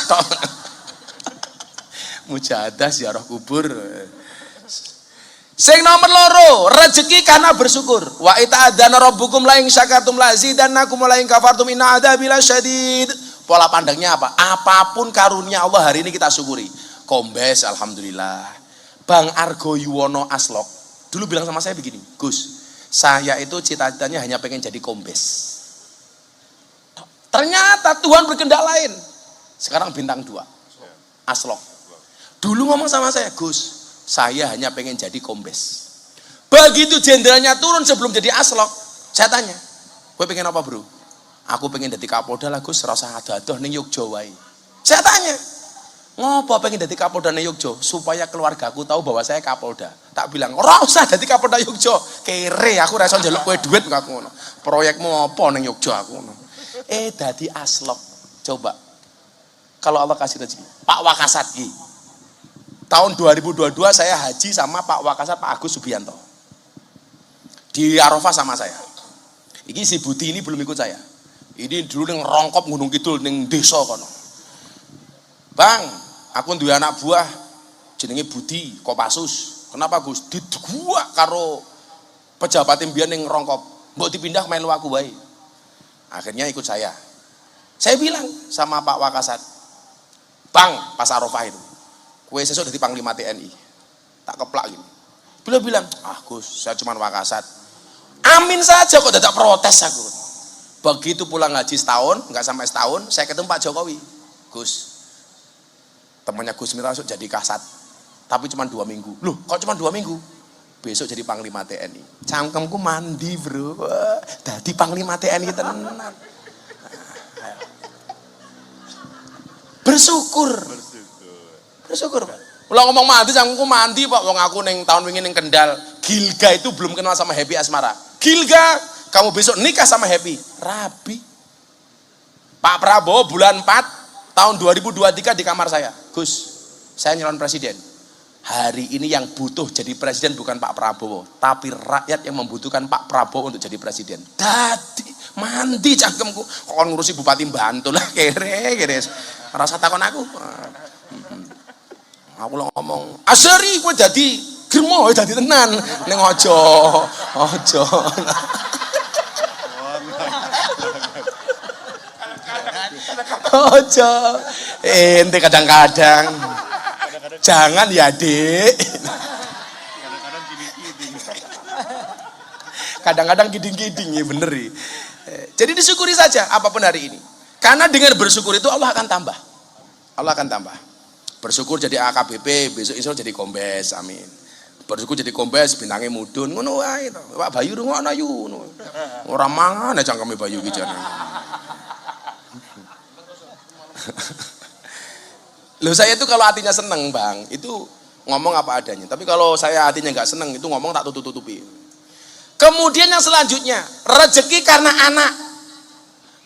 Mujahadah ziarah kubur. Sing nomor loro, rezeki karena bersyukur. Wa ita'adzana rabbukum la in syakartum la azidannakum wa la in kafartum inna adzabi lasyadid. Pola pandangnya apa? Apapun karunia Allah hari ini kita syukuri. Kombes alhamdulillah. Bang Argo Yuwono Aslok dulu bilang sama saya begini, Gus, saya itu cita-citanya hanya pengen jadi kombes. Ternyata Tuhan berkehendak lain. Sekarang bintang 2. Aslok. Dulu ngomong sama saya, Gus, saya hanya pengen jadi kombes. Begitu jenderalnya turun sebelum jadi aslok, saya tanya, gue pengen apa bro? Aku pengen jadi Kapolda lah Gus, rasa adoh-adoh ning Yogyo wae. Saya tanya, ngopo pengen jadi Kapolda ning Yogyo? Supaya keluargaku tahu bahwa saya Kapolda. Tak bilang, ora usah jadi Kapolda Yogyo. Kere, aku ra iso njaluk kowe duit aku ngono. Proyekmu apa ning Yogyo aku ngono. Dadi aslok. Coba. Kalau Allah kasih rezeki. Pak Wakasat ki. Tahun 2022 saya haji sama Pak Wakasat Pak Agus Subianto. Di Arafah sama saya. Ini si Budi ini belum ikut saya. Ini dulu ning Rongkop Gunung Kidul ning desa kono. Bang, aku duwe anak buah jenenge Budi Kopassus. Kenapa Gus? Diguak karo pejabat mbiyen ning Rongkop. Mbok dipindah melu aku wae. Akhirnya ikut saya. Saya bilang sama Pak Wakasat, Bang, pas Arafah itu, kue sesuk dadi Panglima TNI. Tak keplak gini. Beliau bilang, Gus, saya cuma wakasat. Amin saja kok tidak protes aku. Begitu pulang haji setahun, nggak sampai setahun, saya ketemu Pak Jokowi. Gus, temannya Gus Miftah jadi kasat, tapi cuma 2 minggu. Loh, kok cuma 2 minggu? Besok jadi Panglima TNI. Cangkemku mandi bro, jadi Panglima TNI tenan. Bersyukur. Pak. Kalau ngomong mandi, cangkemku mandi Pak. Wong aku neng tahun wingi neng Kendal. Gilga itu belum kenal sama Happy Asmara. Gilga, kamu besok nikah sama Happy. Rabi. Pak Prabowo bulan 4 tahun 2023 di kamar saya. Gus, saya nyalon presiden. Hari ini yang butuh jadi presiden bukan Pak Prabowo, tapi rakyat yang membutuhkan Pak Prabowo untuk jadi presiden. Dadi mandi cangkemku. Kok ngurusi Bupati Bantul lah kere. Rasa takon aku. Aku lo ngomong, aseri kowe dadi gremo dadi tenan ning aja. Ojo. Ente kadang-kadang. Jangan ya, Dik. Kadang-kadang kiding-kiding ya bener ya. Jadi disyukuri saja apapun hari ini. Karena dengan bersyukur itu Allah akan tambah. Allah akan tambah. Bersyukur jadi AKBP, besok iso jadi kombes, amin. Bersyukur jadi kombes, bintangnya mudun, ngono wae to. Pak Bayu rungokno yu ngono. Ora mangan cangkeme Bayu ki jane. Loh saya itu kalau hatinya seneng Bang, itu ngomong apa adanya. Tapi kalau saya hatinya nggak seneng, itu ngomong tak tutup-tutupi. Kemudian yang selanjutnya, rezeki karena anak.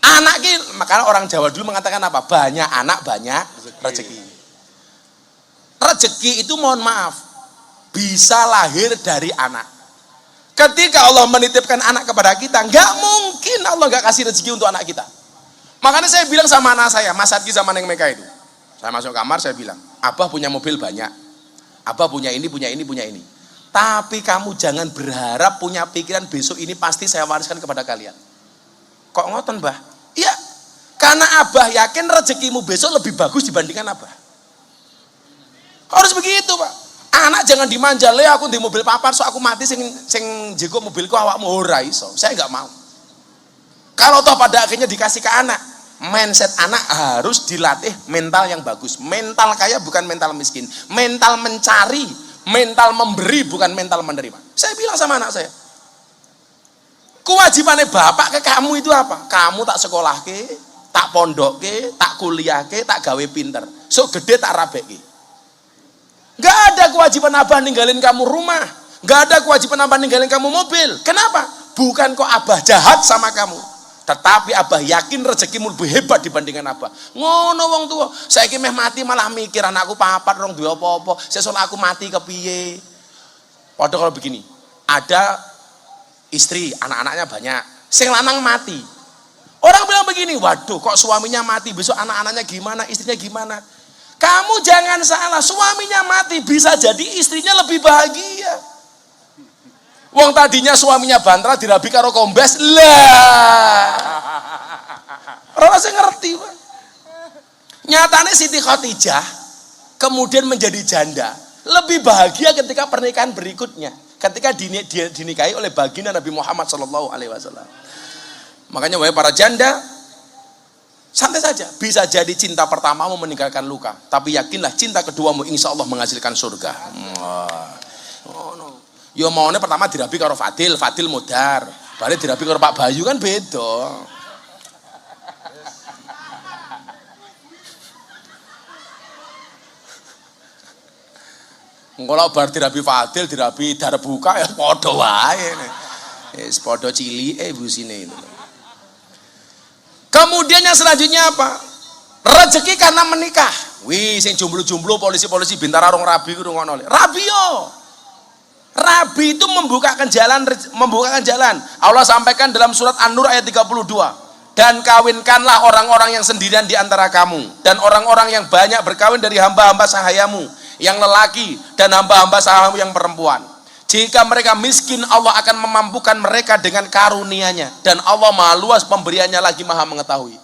Anak ki, makanya orang Jawa dulu mengatakan apa? Banyak anak, banyak rezeki. Rezeki itu mohon maaf, bisa lahir dari anak. Ketika Allah menitipkan anak kepada kita, nggak mungkin Allah nggak kasih rezeki untuk anak kita. Makanya saya bilang sama anak saya, Mas Sadki sama Neng Meka itu. Saya masuk kamar, saya bilang, Abah punya mobil banyak. Abah punya ini, punya ini, punya ini. Tapi kamu jangan berharap punya pikiran besok ini pasti saya wariskan kepada kalian. Kok ngoten, Mbah? Iya, karena Abah yakin rezekimu besok lebih bagus dibandingkan Abah. Harus begitu, Pak. Anak jangan dimanja, le aku di mobil papan, so aku mati sing jeko mobilku awakmu ora iso. Saya nggak mau. Kalau toh pada akhirnya dikasih ke anak, mindset anak harus dilatih mental yang bagus. Mental kaya bukan mental miskin. Mental mencari, mental memberi bukan mental menerima. Saya bilang sama anak saya, kewajibannya bapak ke kamu itu apa? Kamu tak sekolah ke, tak pondok ke, tak kuliah ke, tak gawe pinter. So gede tak rabek ke. Gak ada kewajiban abah ninggalin kamu rumah. Gak ada kewajiban abah ninggalin kamu mobil. Kenapa? Bukan kok abah jahat sama kamu, tetapi abah yakin rezekimu lebih hebat dibandingkan abah. Ngono wong tua. Saiki meh mati malah mikir anakku papat rong duwe apa-apa. Sesuk aku mati kepiye? Padahal kalau begini, ada istri, anak-anaknya banyak. Sing lanang mati. Orang bilang begini, waduh kok suaminya mati, besok anak-anaknya gimana, istrinya gimana? Kamu jangan salah, suaminya mati bisa jadi istrinya lebih bahagia. Wong tadinya suaminya bantra dirabi karo kombes lah. Ora sing ngerti, Pak. Nyatane Siti Khadijah kemudian menjadi janda, lebih bahagia ketika pernikahan berikutnya, ketika dinikahi oleh baginda Nabi Muhammad SAW. Makanya wahai para janda, santai saja, bisa jadi cinta pertamamu meninggalkan luka, tapi yakinlah cinta keduamu insya Allah menghasilkan surga. Oh, no. Yo maunya pertama dirabi karo Fadil modar, balik dirabi karo Pak Bayu kan beda. Kalau bar dirabi Fadil, dirabi Darbuka ya podo wae. Wis podo cilike busine itu. Kemudian yang selanjutnya apa? Rezeki karena menikah. Wih, sing jomblo-jomblo polisi-polisi Bintara rong rabi ku ngono. Rabi yo. Rabi itu membukakan jalan. Allah sampaikan dalam surat An-Nur ayat 32. Dan kawinkanlah orang-orang yang sendirian di antara kamu dan orang-orang yang banyak berkawin dari hamba-hamba sahayamu yang lelaki dan hamba-hamba sahayamu yang perempuan. Jika mereka miskin, Allah akan memampukan mereka dengan karunia-Nya, dan Allah Maha luas pemberiannya lagi Maha mengetahui.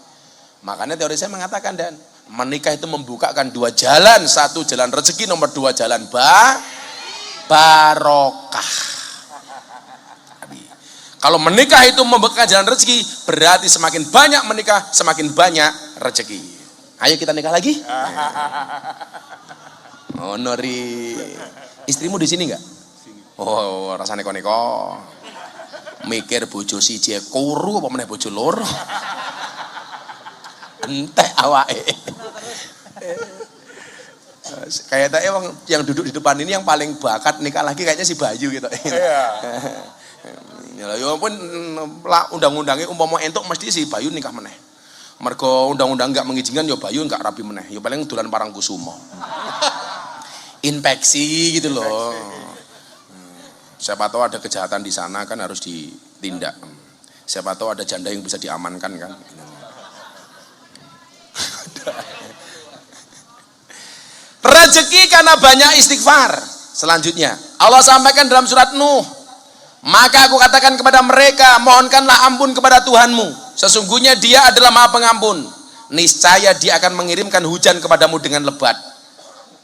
Makanya teori saya mengatakan, dan menikah itu membukakan dua jalan. Satu jalan rezeki, nomor dua jalan barokah. Kalau menikah itu membuka jalan rezeki, berarti semakin banyak menikah, semakin banyak rezeki. Ayo kita nikah lagi. Oh, Nori. Istrimu di sini enggak? Oh, rasanya neko-neko. Mikir bojo siji kuru apa meneh bojo loro. Entek awake. Kayaknya emang yang duduk di depan ini yang paling bakat nikah lagi kayaknya si Bayu gitu. Iya. Ya pun undang-undangnya umpama entuk mesti si Bayu nikah meneh. Mergo undang-undang enggak mengizinkan ya Bayu enggak rapi meneh. Ya paling dolan Parangkusumo. Infeksi gitu loh. Siapa tahu ada kejahatan di sana kan harus ditindak. Siapa tahu ada janda yang bisa diamankan kan. Rezeki karena banyak istighfar. Selanjutnya Allah sampaikan dalam surat Nuh, maka aku katakan kepada mereka, mohonkanlah ampun kepada Tuhanmu, sesungguhnya Dia adalah Maha Pengampun. Niscaya Dia akan mengirimkan hujan kepadamu dengan lebat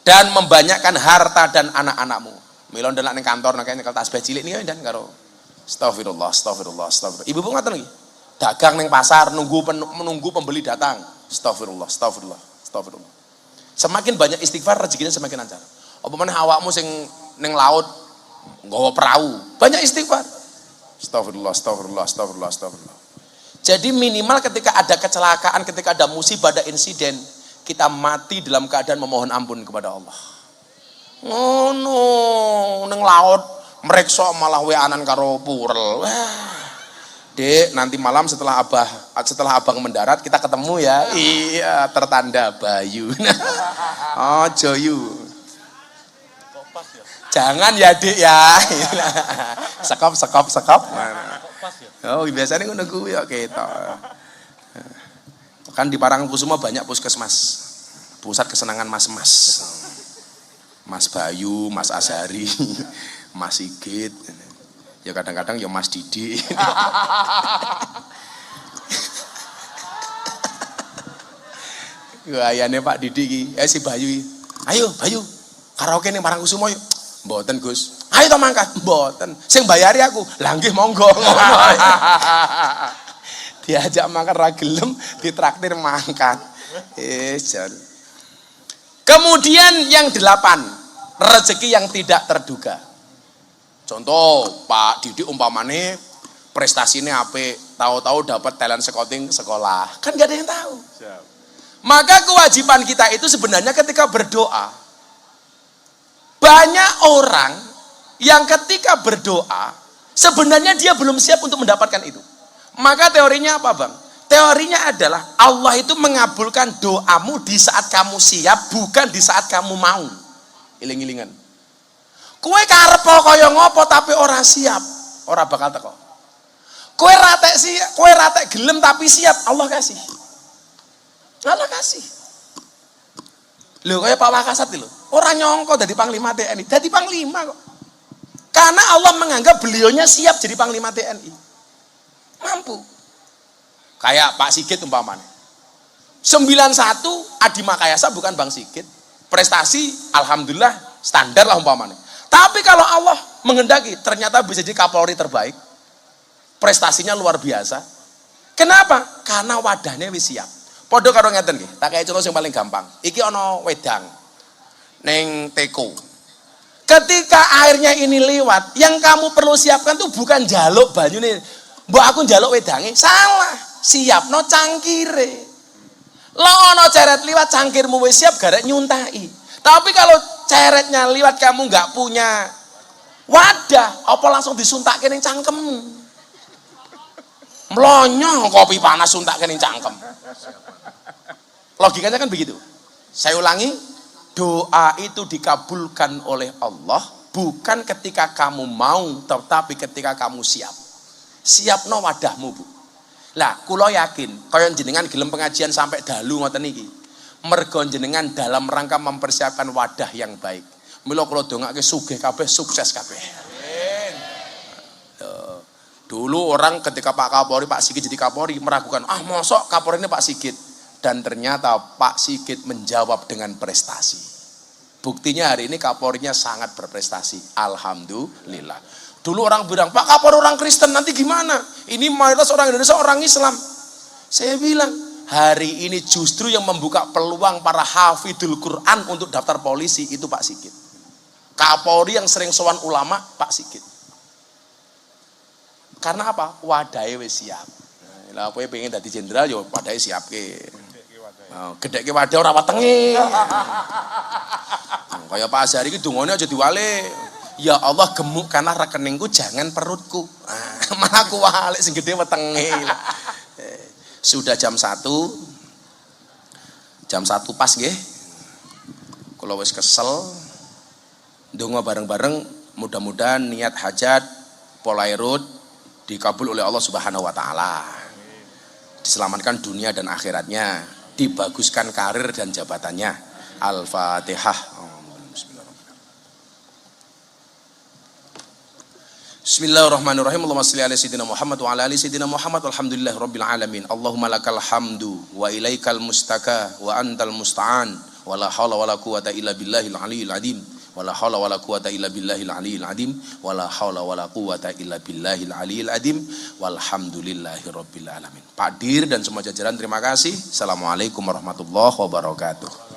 dan membanyakkan harta dan anak-anakmu. Milon delak ning kantor nang kene tasbih cilik niki dan karo astagfirullah. Ibu-ibu ngaten iki. Dagang ning pasar menunggu pembeli datang. Astagfirullah. Semakin banyak istighfar rezekinya semakin lancar. Apa meneh awakmu sing ning laut nggawa perahu, banyak istighfar. Astagfirullah. Jadi minimal ketika ada kecelakaan, ketika ada musibah, ada insiden, kita mati dalam keadaan memohon ampun kepada Allah. Oh no, neng laut mreksa malah weanan karo purel. Wah. Dek, nanti malam setelah abang mendarat kita ketemu ya. Iya, tertanda Bayu. Oh, Joyu. Jangan ya, Dek ya. Sekop. Oh, biasanya ngono kuwi ya kita. Kan di Parangkusumo banyak puskesmas. Pusat kesenangan mas-mas. Mas Bayu, Mas Azhari, Mas Sigit, ya kadang-kadang ya Mas Didi. Gayane Pak Didi iki, si Bayu iki. Ayo Bayu, karaoke ning Parangkusumo yuk. Mboten Gus. Ayo to mangkat, mboten. Sing bayari aku. Lah nggih monggo. Diajak mangkat ra gelem, ditraktir mangkat. Jan. Kemudian yang 8, rezeki yang tidak terduga. Contoh Pak Didi umpamane prestasinya apik, tahu-tahu dapat talent scouting sekolah, kan gak ada yang tahu. Siap. Maka kewajiban kita itu sebenarnya ketika berdoa, banyak orang yang ketika berdoa sebenarnya dia belum siap untuk mendapatkan itu. Maka teorinya apa Bang? Teorinya adalah Allah itu mengabulkan doamu di saat kamu siap, bukan di saat kamu mau. Iling-ilingan. Kowe karep kaya ngopo tapi ora siap, ora bakal teko. Kowe ratek gelem tapi siap, Allah kasih. Allah kasih. Lho kaya Pak Wakasat lho, ora nyongko dadi panglima TNI, dadi panglima kok. Karena Allah menganggap beliaunya siap jadi panglima TNI. Mampu. Kayak Pak Sigit umpamanya. 91 Adi Makayasa bukan Bang Sigit. Prestasi alhamdulillah standar lah umpamanya. Tapi kalau Allah menghendaki ternyata bisa jadi Kapolri terbaik. Prestasinya luar biasa. Kenapa? Karena wadahnya wis siap. Padha karo ngeten nggih. Tak kaya contoh yang paling gampang. Iki ana wedang ning teko. Ketika airnya ini lewat, yang kamu perlu siapkan tuh bukan jaluk banyune. Mbok aku njaluk wedange, salah. Siapno cangkire. Lo ono ceret liwat cangkirmu wis siap garek nyuntai. Tapi kalau ceretnya liwat kamu nggak punya wadah, apa langsung disuntakke ning cangkemmu. Mlonyo kopi panas suntakke ning cangkem. Logikanya kan begitu. Saya ulangi, doa itu dikabulkan oleh Allah bukan ketika kamu mau, tetapi ketika kamu siap. Siapno wadahmu, Bu. Lah, kula yakin kaya jenengan gelem pengajian sampai dalu ngoten iki. Mergo jenengan dalam rangka mempersiapkan wadah yang baik. Mila kula dongake sugih kabeh, sukses kabeh. Amin. Dulu orang ketika Pak Kapolri, Pak Sigit jadi Kapolri meragukan, mosok Kapolri ini Pak Sigit. Dan ternyata Pak Sigit menjawab dengan prestasi. Buktinya hari ini Kapolrinya sangat berprestasi. Alhamdulillah. Dulu orang bilang, Pak Kapolri orang Kristen, nanti gimana? Ini mayoritas orang Indonesia orang Islam. Saya bilang, hari ini justru yang membuka peluang para hafidul Quran untuk daftar polisi itu Pak Sigit. Kapolri yang sering sowan ulama, Pak Sigit. Karena apa? Wadahnya wis siap. Lah kowe pengen dadi jenderal ya wadahnya siap ke. Gedeke wadah ora wetenge. Kaya Pak Azhari iki dungane aja diwale. Ya Allah gemukkanlah rekeningku jangan perutku. Malah aku wale sing gede wetenge. Sudah jam 1. Jam 1 pas nggih. Kula wis kesel. Ndonga bareng-bareng mudah-mudahan niat hajat Polairut dikabul oleh Allah Subhanahu wa taala. Diselamatkan dunia dan akhiratnya, dibaguskan karir dan jabatannya. Al-Fatihah. Bismillahirrahmanirrahim. Allahumma shalli ala sayyidina Muhammad wa ala ali sayyidina Muhammad walhamdulillahi rabbil alamin. Allahumma lakal hamdu wa ilaikal mustaka wa antal musta'an wa la haula wa la quwata illa billahil aliyil azim. Wala haula wala quwata illa billahil aliyil azim. Wala haula wala quwata illa billahil aliyil azim. Walhamdulillahi rabbil alamin. Pak Dir dan semua jajaran terima kasih. Assalamualaikum warahmatullahi wabarakatuh.